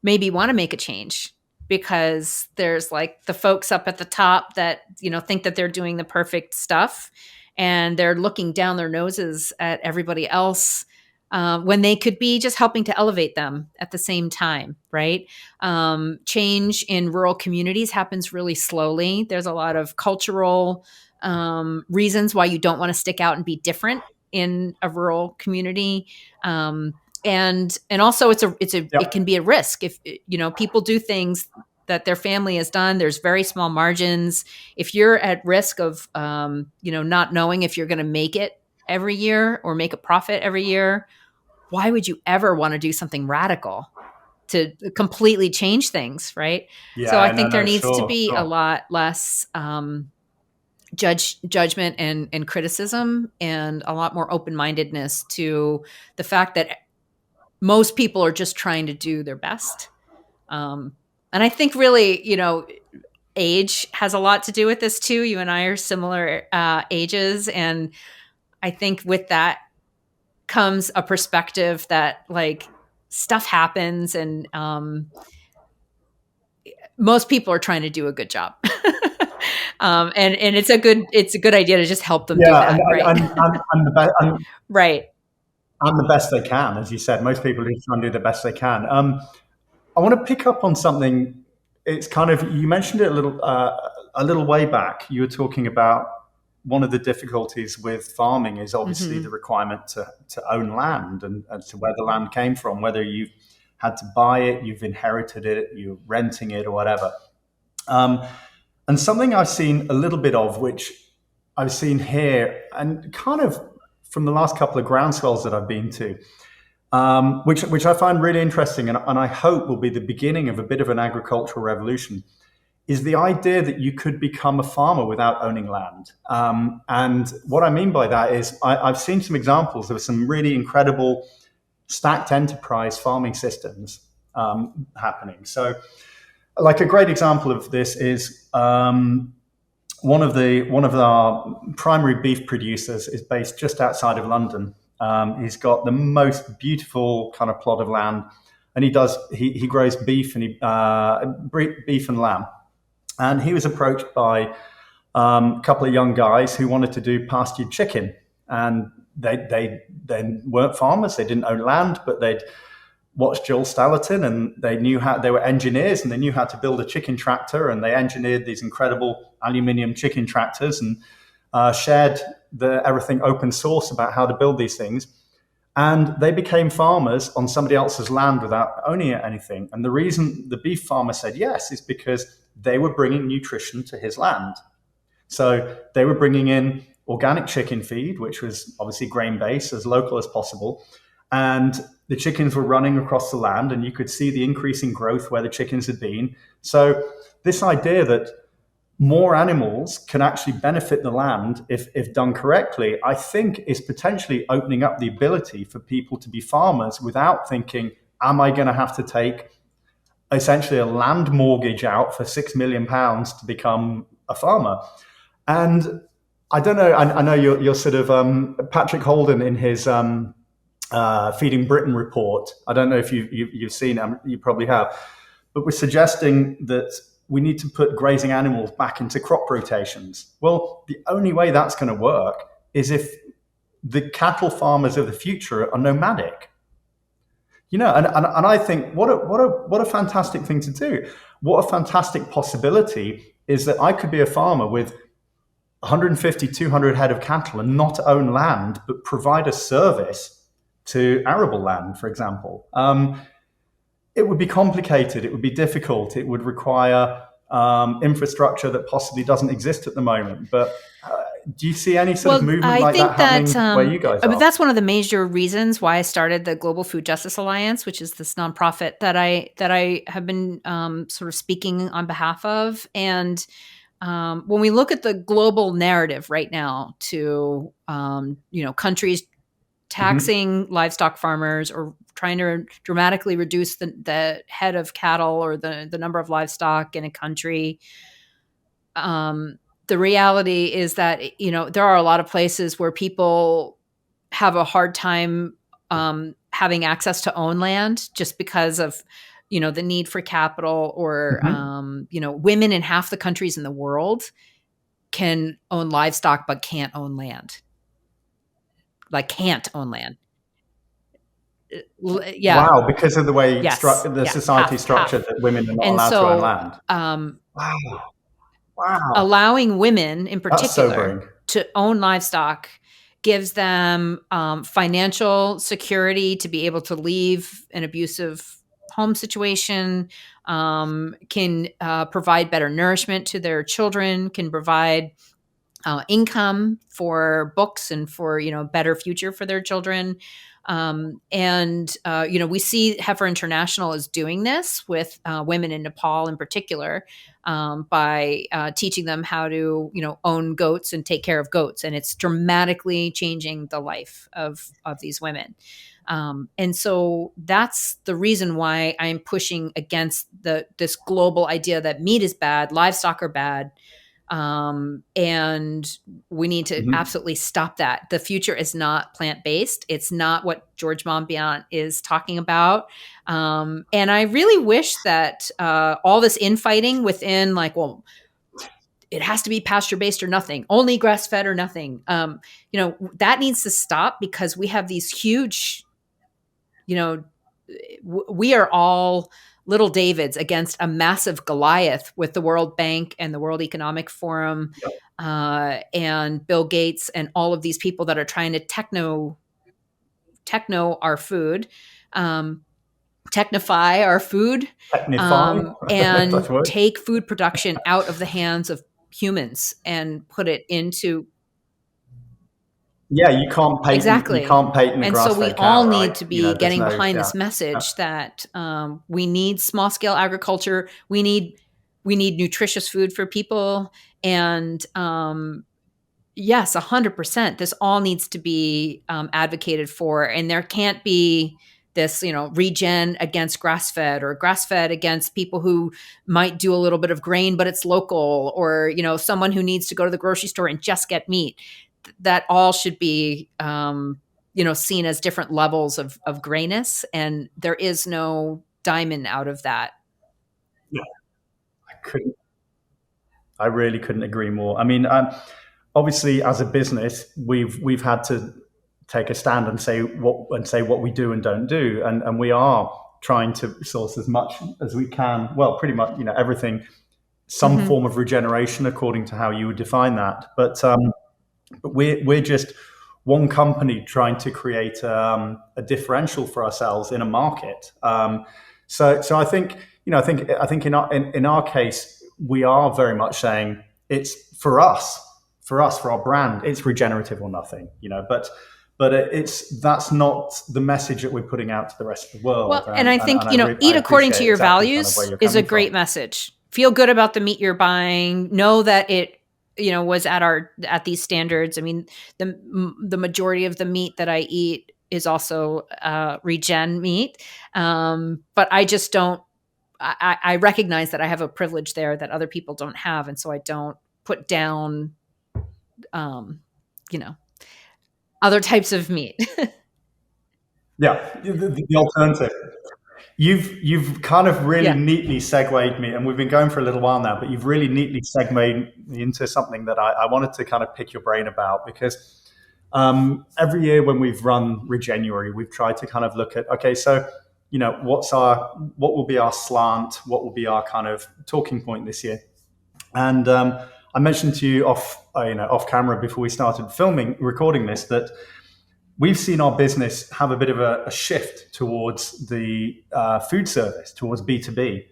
maybe want to make a change, because there's like the folks up at the top that, think that they're doing the perfect stuff, and they're looking down their noses at everybody else, when they could be just helping to elevate them at the same time, right? Change in rural communities happens really slowly. There's a lot of cultural reasons why you don't want to stick out and be different in a rural community. And also it can be a risk if, people do things that their family has done. There's very small margins. If you're at risk of, not knowing if you're going to make it every year or make a profit every year, why would you ever want to do something radical to completely change things, right? Yeah, So I think there needs to sure, be sure. a lot less judgment and criticism, and a lot more open-mindedness to the fact that most people are just trying to do their best. And I think really, age has a lot to do with this too. You and I are similar ages. And I think with that comes a perspective that like stuff happens, and most people are trying to do a good job. And it's a good idea to just help them do that. Right. And the best they can, as you said. Most people just try and do the best they can. I want to pick up on something. It's kind of, you mentioned it a little way back. You were talking about one of the difficulties with farming is obviously the requirement to own land, and to where the land came from, whether you've had to buy it, you've inherited it, you're renting it, or whatever. And something I've seen a little bit of, which I've seen here, and kind of from the last couple of groundswells that I've been to, which I find really interesting, and I hope will be the beginning of a bit of an agricultural revolution, is the idea that you could become a farmer without owning land. And what I mean by that is I've seen some examples of some really incredible stacked enterprise farming systems happening. So, like a great example of this is one of our primary beef producers is based just outside of London. He's got the most beautiful kind of plot of land, and he grows beef and beef and lamb. And he was approached by a couple of young guys who wanted to do pastured chicken, and they weren't farmers, they didn't own land, but they'd watched Joel Stallaton, and they were engineers, and they knew how to build a chicken tractor, and they engineered these incredible aluminium chicken tractors, and shared everything open source about how to build these things. And they became farmers on somebody else's land without owning anything. And the reason the beef farmer said yes is because they were bringing nutrition to his land. So they were bringing in organic chicken feed, which was obviously grain-based, as local as possible. And the chickens were running across the land, and you could see the increasing growth where the chickens had been. So this idea that more animals can actually benefit the land if done correctly, I think is potentially opening up the ability for people to be farmers without thinking, am I going to have to take essentially a land mortgage out for £6 million to become a farmer? And I don't know, I know you're sort of Patrick Holden in his Feeding Britain report. I don't know if you've seen him, you probably have, but we're suggesting that we need to put grazing animals back into crop rotations. Well, the only way that's going to work is if the cattle farmers of the future are nomadic. And I think what a fantastic thing to do. What a fantastic possibility is that I could be a farmer with 150, 200 head of cattle and not own land, but provide a service to arable land, for example. It would be complicated. It would be difficult. It would require infrastructure that possibly doesn't exist at the moment. But do you see any sort of movement like that happening where you guys are? That's one of the major reasons why I started the Global Food Justice Alliance, which is this nonprofit that I have been sort of speaking on behalf of. And when we look at the global narrative right now to countries taxing livestock farmers or trying to dramatically reduce the head of cattle or the number of livestock in a country. The reality is that, there are a lot of places where people have a hard time having access to own land just because of, the need for capital or, women in half the countries in the world can own livestock but can't own land. Can't own land. Yeah. Wow, because of the way society structured, that women are not allowed to own land. Wow. Allowing women in particular to own livestock gives them financial security to be able to leave an abusive home situation, can provide better nourishment to their children, can provide income for books and for, better future for their children. We see Heifer International is doing this with women in Nepal in particular, by teaching them how to, own goats and take care of goats. And it's dramatically changing the life of these women. And so that's the reason why I'm pushing against this global idea that meat is bad, livestock are bad. And we need to absolutely stop that. The future is not plant-based. It's not what George Monbiot is talking about. And I really wish that all this infighting within it has to be pasture-based or nothing, only grass-fed or nothing. That needs to stop because we have these huge, we are all little Davids against a massive Goliath with the World Bank and the World Economic Forum, and Bill Gates and all of these people that are trying to techno our food, technify our food, and take food production out of the hands of humans and put it into. Yeah, you can't patent. Exactly. You can't patent. And so we all need to be getting behind this message that we need small scale agriculture. We need we need nutritious food for people. And yes, 100%. This all needs to be advocated for. And there can't be this, regen against grass fed, or grass fed against people who might do a little bit of grain, but it's local, or, someone who needs to go to the grocery store and just get meat. That all should be, seen as different levels of grayness. And there is no diamond out of that. Yeah, I couldn't. I really couldn't agree more. I mean, obviously, as a business, we've had to take a stand and say what we do and don't do, and we are trying to source as much as we can. Well, pretty much, everything, some form of regeneration, according to how you would define that. But we're just one company trying to create a differential for ourselves in a market. So I think I think in our case, we are very much saying it's for us, for our brand, it's regenerative or nothing. But that's not the message that we're putting out to the rest of the world. Well, and I think, eat according to your values is a great message. Feel good about the meat you're buying. Know that it, was at these standards. I mean, the majority of the meat that I eat is also regen meat. But I just don't, I recognize that I have a privilege there that other people don't have. And so I don't put down, other types of meat. Yeah, the alternative. You've kind of really neatly segued me, and we've been going for a little while now, but you've really neatly segued me into something that I wanted to kind of pick your brain about, because every year when we've run Regenuary, we've tried to kind of look at, okay, so what will be our slant, what will be our kind of talking point this year, and I mentioned to you off camera before we started recording this, that we've seen our business have a bit of a shift towards the food service, towards B2B.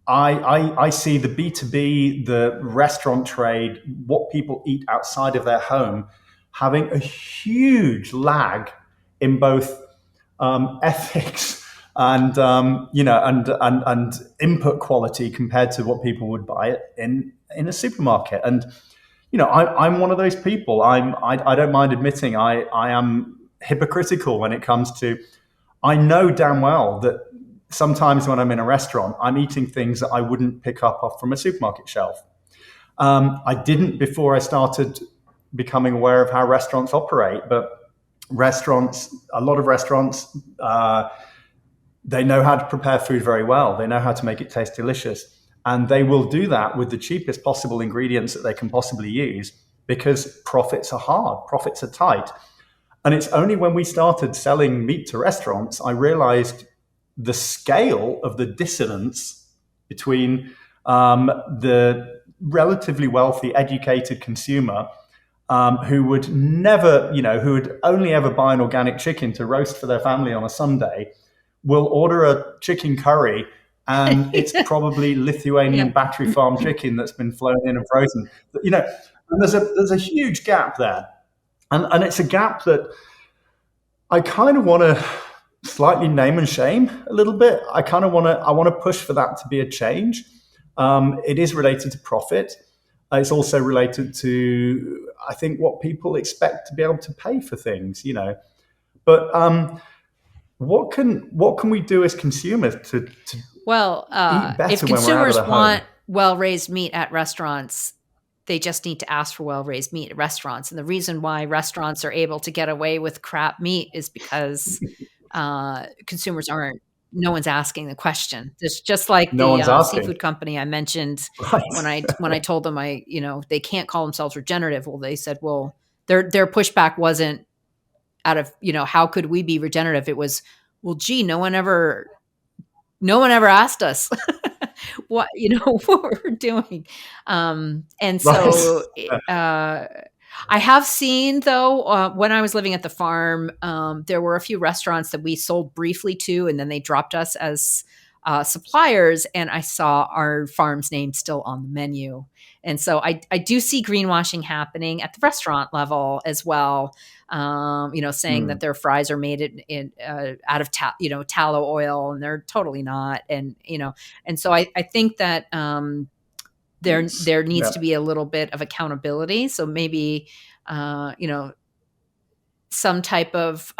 I see the B2B, the restaurant trade, what people eat outside of their home, having a huge lag in both ethics and and input quality compared to what people would buy it in a supermarket. And I'm one of those people. I don't mind admitting I am hypocritical when it comes to. I know damn well that sometimes when I'm in a restaurant, I'm eating things that I wouldn't pick up off from a supermarket shelf. I didn't before I started becoming aware of how restaurants operate, but a lot of restaurants, they know how to prepare food very well. They know how to make it taste delicious. And they will do that with the cheapest possible ingredients that they can possibly use, because profits are hard, profits are tight. And it's only when we started selling meat to restaurants, I realized the scale of the dissonance between the relatively wealthy, educated consumer who would never, who would only ever buy an organic chicken to roast for their family on a Sunday, will order a chicken curry, and it's probably Lithuanian battery farm chicken that's been flown in and frozen. And there's a huge gap there, and it's a gap that I kind of want to slightly name and shame a little bit. I want to push for that to be a change. It is related to profit. It's also related to, I think, what people expect to be able to pay for things. But what can we do as consumers to eat better if when we're out of consumers the home? want well-raised meat at restaurants, they just need to ask for well-raised meat at restaurants. And the reason why restaurants are able to get away with crap meat is because consumers aren't. No one's asking the question. It's just like the seafood company I mentioned, right, when I told them they can't call themselves regenerative. Well, they said, well, their pushback wasn't out of how could we be regenerative? It was, well, gee, no one ever asked us what we're doing. And so I have seen, though, when I was living at the farm, there were a few restaurants that we sold briefly to, and then they dropped us as suppliers, and I saw our farm's name still on the menu. And so I do see greenwashing happening at the restaurant level as well. Saying that their fries are made out of tallow oil, and they're totally not. And so I think that there needs to be a little bit of accountability. So maybe some type of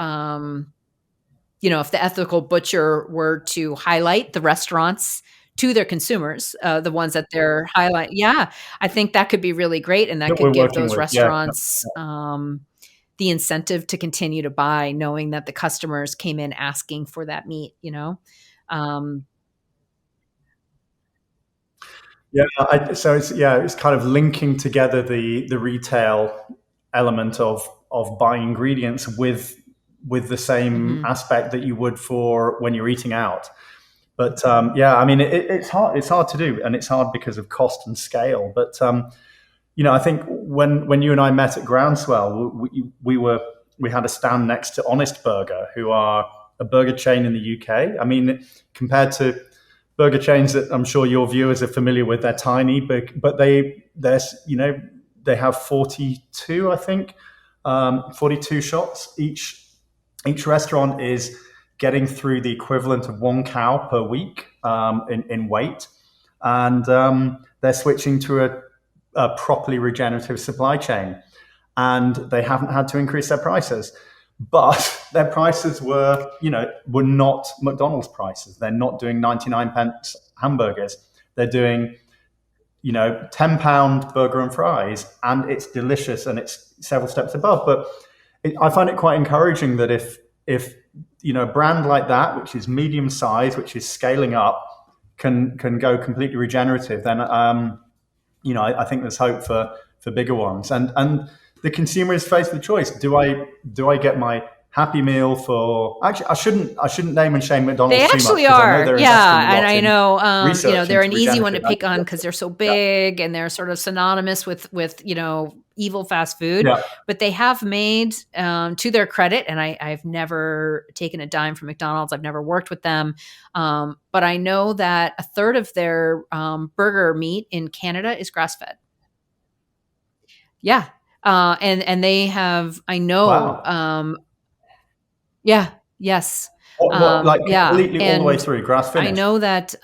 if the ethical butcher were to highlight the restaurants to their consumers, the ones that they're highlight, yeah, I think that could be really great, and that that could we're give working those with. Yeah. restaurants the incentive to continue to buy, knowing that the customers came in asking for that meat. Um, So it's kind of linking together the retail element of buying ingredients with the same mhm. aspect that you would for when you're eating out. But I mean, it's hard. It's hard to do, and it's hard because of cost and scale. But I think when you and I met at Groundswell, we had a stand next to Honest Burger, who are a burger chain in the UK. I mean, compared to burger chains that I'm sure your viewers are familiar with, they're tiny, but they have 42, I think, 42 shops. Each restaurant is getting through the equivalent of one cow per week in weight, and they're switching to a properly regenerative supply chain, and they haven't had to increase their prices. But their prices were not McDonald's prices. They're not doing 99p hamburgers. They're doing £10 burger and fries, and it's delicious and it's several steps above. But I find it quite encouraging that if a brand like that, which is medium size, which is scaling up, can go completely regenerative, then I think there's hope for bigger ones. And the consumer is faced with the choice: do I get my Happy Meal for? Actually, I shouldn't name and shame McDonald's They too much, actually because I know are, they're investing a yeah, and lot I in know, research they're an into easy one to regenerative. pick on because they're so Yeah, big and they're sort of synonymous with evil fast food. yeah. But they have made, to their credit, and I've never taken a dime from McDonald's. I've never worked with them, but I know that a third of their burger meat in Canada is grass fed. Yeah, and they have, I know, Wow. yeah, yes. What, like Yeah. completely all the way And through, grass I finished? know that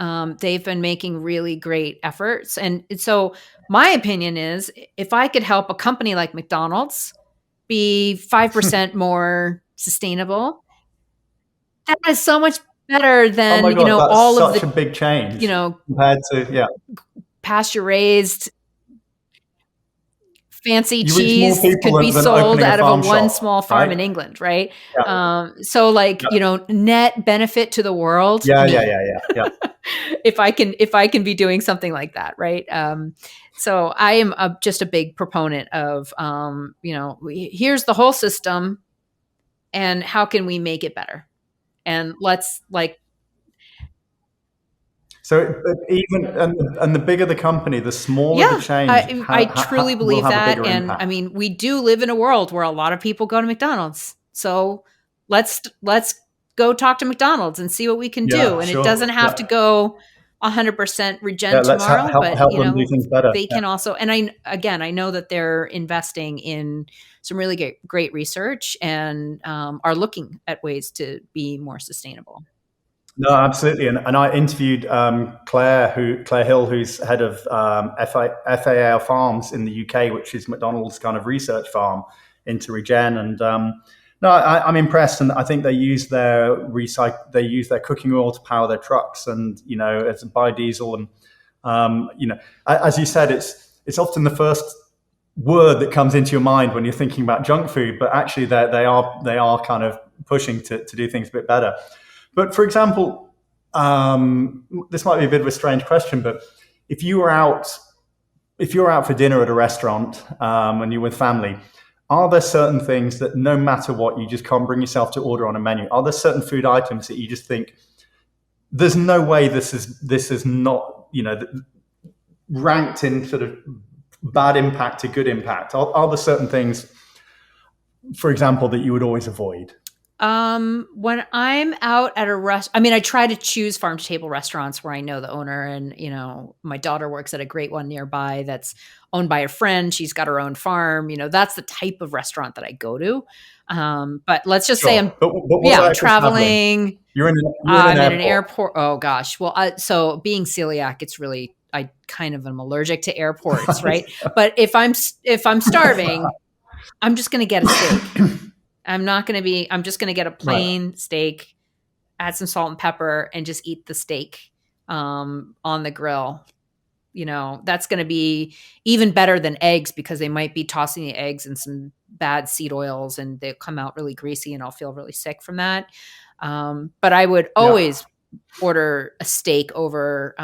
they've been making really great efforts. And so my opinion is, if I could help a company like McDonald's be 5% more sustainable, that is so much better Oh than, my God, that's all of such a the, big you change know, compared to, yeah. pasture raised fancy You reach more cheese people could be than sold opening a out of a farm one shop, small farm right? in England, right? Yeah, So like, yeah, net benefit to the world, yeah, yeah, me. yeah, yeah, yeah. if I can be doing something like that, right? So I am just a big proponent of, here's the whole system, and how can we make it better? And let's, like, So even and the bigger the company, the smaller the yeah, change I truly will believe have a that. bigger And I impact. mean, we do live in a world where a lot of people go to McDonald's. So let's go talk to McDonald's and see what we can do. Yeah, And it sure. doesn't have Yeah, to go 100% yeah. regen Let's tomorrow, but help them do things better. they Yeah. can also, and I know that they're investing in some really great research, and are looking at ways to be more sustainable. No, absolutely. And I interviewed Claire Hill, who's head of FAL Farms in the UK, which is McDonald's kind of research farm into regen. And no, I'm impressed, and I think they use their cooking oil to power their trucks, and it's biodiesel, and as you said, it's often the first word that comes into your mind when you're thinking about junk food, but actually they are kind of pushing to do things a bit better. But for example, this might be a bit of a strange question, but if you were out if you're out for dinner at a restaurant, and you're with family, are there certain things that no matter what, you just can't bring yourself to order on a menu? Are there certain food items that you just think there's no way this is not ranked in sort of bad impact to good impact? Are there certain things, for example, that you would always avoid? When I'm out at a I mean, I try to choose farm to table restaurants where I know the owner, and my daughter works at a great one nearby that's owned by a friend. She's got her own farm. That's the type of restaurant that I go to. But let's just say Sure. But what I'm about if you're traveling? traveling. You're in an I'm in an airport. airport. Oh gosh. Well, so being celiac, it's really, I kind of am allergic to airports, right? But if I'm starving, I'm just going to get a steak. I'm just going to get a Right. plain steak, add some salt and pepper, and just eat the steak on the grill. That's going to be even better than eggs, because they might be tossing the eggs in some bad seed oils and they come out really greasy and I'll feel really sick from that. But I would Yeah. always order a steak over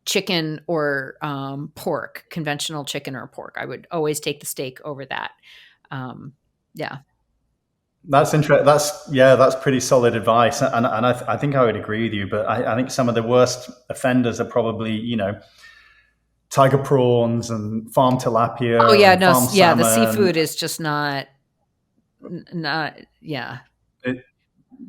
chicken or pork, conventional chicken or pork. I would always take the steak over that. Yeah. That's interesting. That's pretty solid advice, and I think I would agree with you. But I think some of the worst offenders are probably tiger prawns and farm Oh tilapia yeah, and no, farm yeah, the salmon. seafood is just not, yeah. It,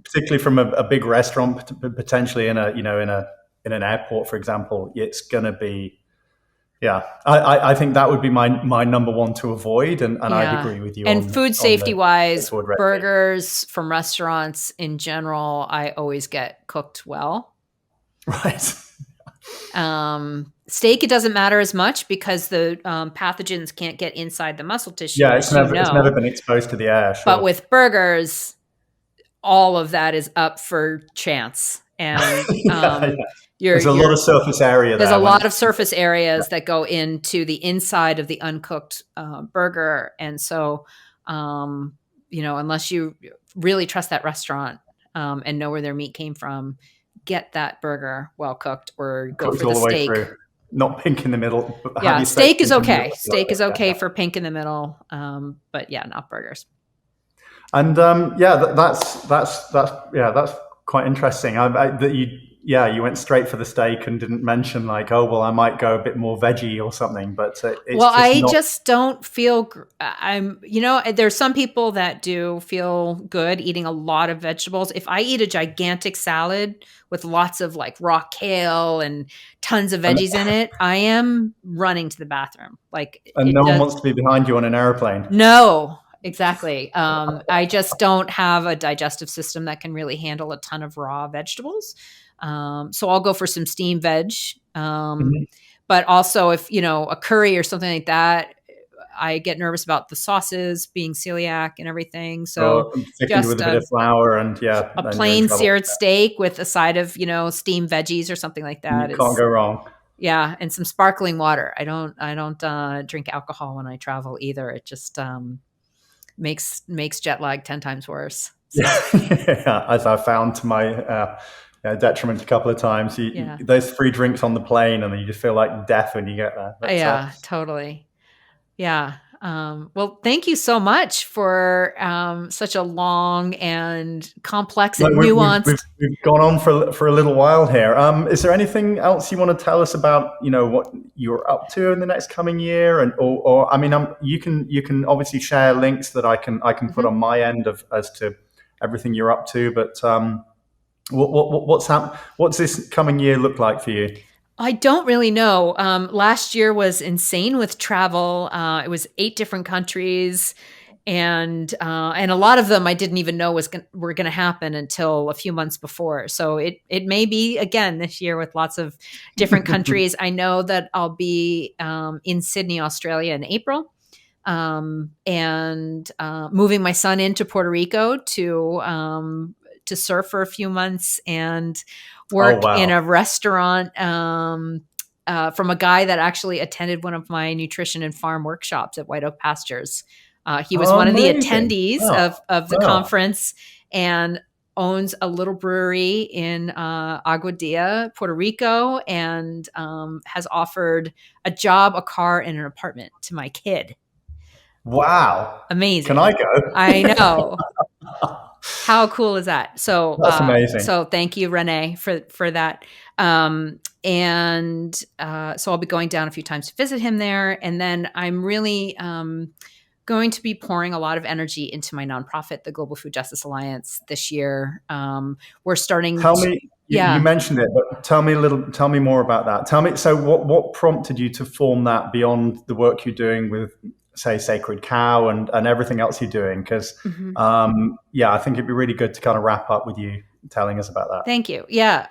particularly from a big restaurant, potentially in an airport, for example, it's going to be. Yeah, I think that would be my number one to avoid, and I'd Yeah. agree with you And food on safety the wise, straightforward red meat. burgers from restaurants in general, I always get cooked well. Right. Steak, it doesn't matter as much because the pathogens can't get inside the muscle tissue, Yeah, as you it's never know. been exposed to the air. But Sure. with burgers, all of that is up for chance. And Yeah, yeah. you're There's a lot you're of surface area there's a there when lot it's of surface areas that go into the inside of the uncooked burger. And so, unless you really trust that restaurant and know where their meat came from, get that burger well cooked or go cooked for the all the way steak. through, not pink in the middle. But have Yeah, your steak steak is pink in the middle. okay. Steak is Yeah, okay yeah. for pink in the middle, but yeah, not burgers. And that's quite interesting. That you went straight for the steak and didn't mention like, oh well, I might go a bit more veggie or something. But it's Well, just I not. just don't feel. There's some people that do feel good eating a lot of vegetables. If I eat a gigantic salad with lots of like raw kale and tons of And, veggies in it, I am running to the bathroom. Like and it no one does. wants to be behind you on an airplane. No, exactly. I just don't have a digestive system that can really handle a ton of raw vegetables. So I'll go for some steamed veg. Mhm. But also, if a curry or something like that, I get nervous about the sauces being celiac and everything. So Or thickened with just a bit of flour, and yeah, a then you're in plain trouble. seared steak with a side of steamed veggies or something like You that can't is, go wrong. yeah, and some sparkling water. I don't drink alcohol when I travel either. It just makes jet lag 10 times worse. So Yeah, yeah, as I found to my detriment a couple of times. yeah. Those free drinks on the plane, and then you just feel like death when you get there. But Yeah, totally. Yeah. Well, thank you so much for such a long and complex no, and nuanced. we've gone on for a little while here. Is there anything else you want to tell us about? What you're up to in the next coming year, and or I mean, you can obviously share links that I can put Mhm. on my end of as to everything you're up to. But what's this coming year look like for you? I don't really know. Last year was insane with travel. It was 8 different countries, and a lot of them I didn't even know were going to happen until a few months before. So it may be again this year with lots of different countries. I know that I'll be in Sydney, Australia, in April, and moving my son into Puerto Rico to surf for a few months and Oh work in wow! a restaurant from a guy that actually attended one of my nutrition and farm workshops at White Oak Pastures. He was one of the Amazing! attendees Oh, of the wow! conference and owns a little brewery in Aguadilla, Puerto Rico, and has offered a job, a car, and an apartment to my kid. Wow! Can I Amazing. I go? know. How cool is that? So, That's amazing. so thank you, Renee, for that. And so I'll be going down a few times to visit him there, and then I'm really going to be pouring a lot of energy into my nonprofit, the Global Food Justice Alliance, this year. We're starting Tell to, me, you yeah. mentioned it, but tell me more about that. Tell me, so what prompted you to form that beyond the work you're doing with, say, Sacred Cow and everything else you're doing? Because, Mhm. yeah, I think it'd be really good to kind of wrap up with you telling us about that. Thank you. Yeah.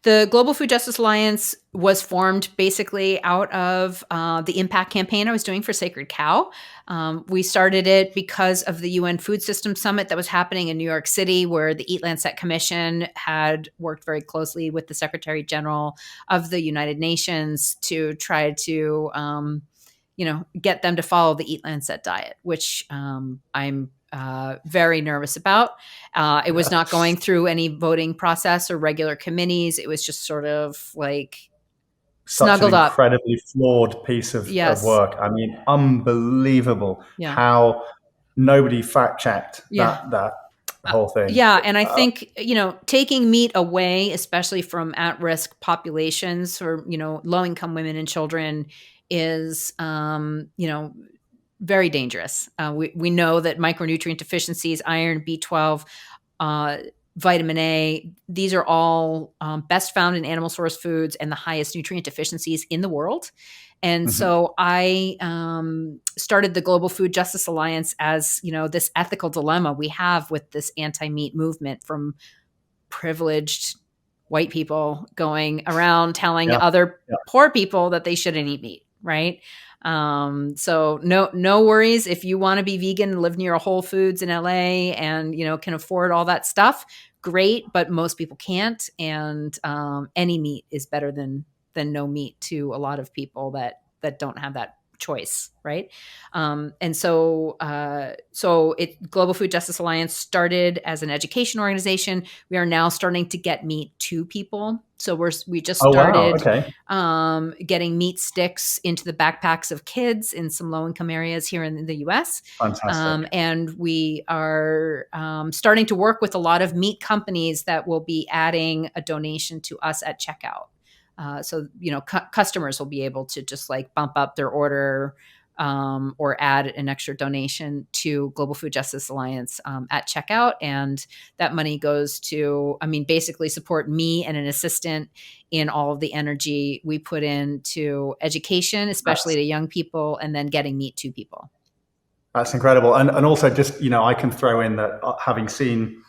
The Global Food Justice Alliance was formed basically out of the impact campaign I was doing for Sacred Cow. We started it because of the UN Food System Summit that was happening in New York City, where the Eat Lancet Commission had worked very closely with the Secretary General of the United Nations to try to, get them to follow the Eat Lancet diet, which I'm very nervous about. It was Yeah. not going through any voting process or regular committees. It was just sort of like Such an snuggled up. incredibly flawed piece of Yes. work. I mean, unbelievable Yeah. how nobody fact checked Yeah. that whole thing. Yeah. And I think, taking meat away, especially from at risk populations or, low income women and children, is, very dangerous. We know that micronutrient deficiencies, iron, B12, uh, vitamin A, these are all best found in animal source foods and the highest nutrient deficiencies in the world. And Mhm. so I started the Global Food Justice Alliance as, this ethical dilemma we have with this anti-meat movement from privileged white people going around telling Yeah. other Yeah. poor people that they shouldn't eat meat, right? So no worries if you want to be vegan and live near a Whole Foods in LA and can afford all that stuff. Great, but most people can't, and any meat is better than no meat to a lot of people that don't have that choice, right? And so Global Food Justice Alliance started as an education organization. We are now starting to get meat to people. So we just Oh wow. started Okay. getting meat sticks into the backpacks of kids in some low income areas here in the US. Fantastic. And we are starting to work with a lot of meat companies that will be adding a donation to us at checkout. So customers will be able to just like bump up their order or add an extra donation to Global Food Justice Alliance at checkout, and that money goes to, basically support me and an assistant in all of the energy we put into education, especially That's to young people, and then getting meat to people. that's incredible. And also just, I can throw in that having seen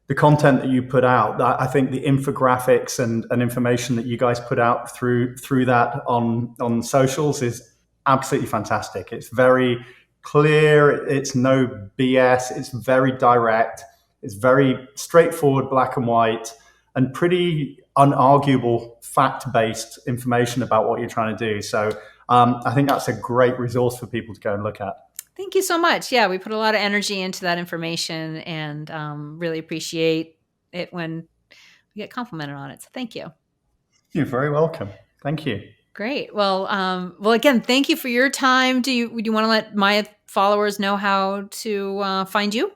the content that you put out, I think the infographics and information that you guys put out through that on socials is absolutely fantastic. It's very clear. It's no BS. It's very direct. It's very straightforward, black and white, and pretty unarguable fact-based information about what you're trying to do. So I think that's a great resource for people to go and look at. Thank you so much. Yeah, we put a lot of energy into that information, and really appreciate it when we get complimented on it. So thank you. You're very welcome. Thank you. Great. Well, again, thank you for your time. Do you want to let my followers know how to find you?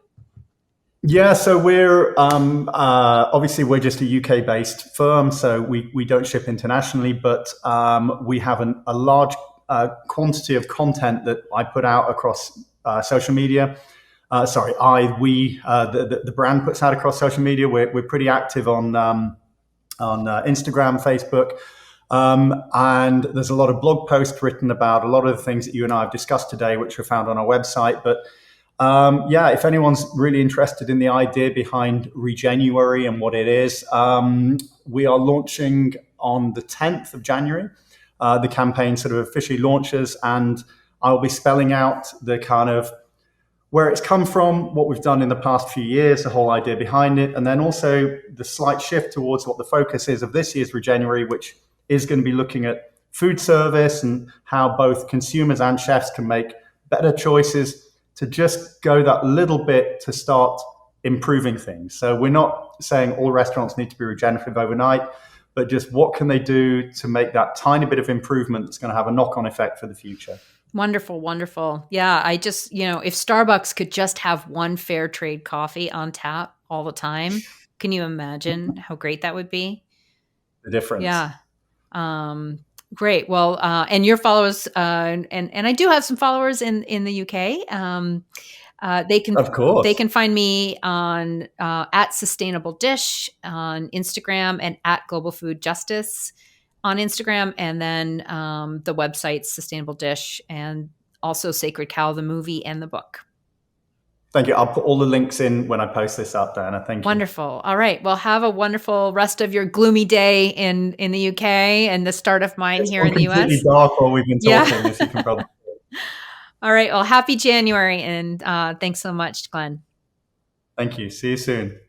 Yeah, so we're obviously we're just a UK based firm, so we don't ship internationally, but we have a large quantity of content that I put out across social media. Sorry, the brand puts out across social media. We're pretty active on Instagram, Facebook. And there's a lot of blog posts written about a lot of the things that you and I have discussed today, which are found on our website. But yeah, if anyone's really interested in the idea behind Regenuary and what it is, we are launching on the 10th of January. The campaign sort of officially launches, and I'll be spelling out the kind of where it's come from, what we've done in the past few years, the whole idea behind it, and then also the slight shift towards what the focus is of this year's Regeneration, which is going to be looking at food service and how both consumers and chefs can make better choices to just go that little bit to start improving things. So we're not saying all restaurants need to be regenerative overnight, but just what can they do to make that tiny bit of improvement that's going to have a knock-on effect for the future. Wonderful, wonderful. Yeah, I just, if Starbucks could just have one fair trade coffee on tap all the time, can you imagine how great that would be? The difference. Yeah. Um, Great. Well, and your followers, and I do have some followers in the UK. Of They course. can find me on at Sustainable Dish on Instagram and at Global Food Justice on Instagram, and then the website Sustainable Dish, and also Sacred Cow, the movie and the book. Thank you. I'll put all the links in when I post this up, Diana. Thank you. Wonderful. All right. Well, have a wonderful rest of your gloomy day in the UK and the start of mine It's here gone in the completely US. dark while we've been Yeah. talking, as you can probably. All right. Well, happy January, and thanks so much, Glenn. Thank you. See you soon.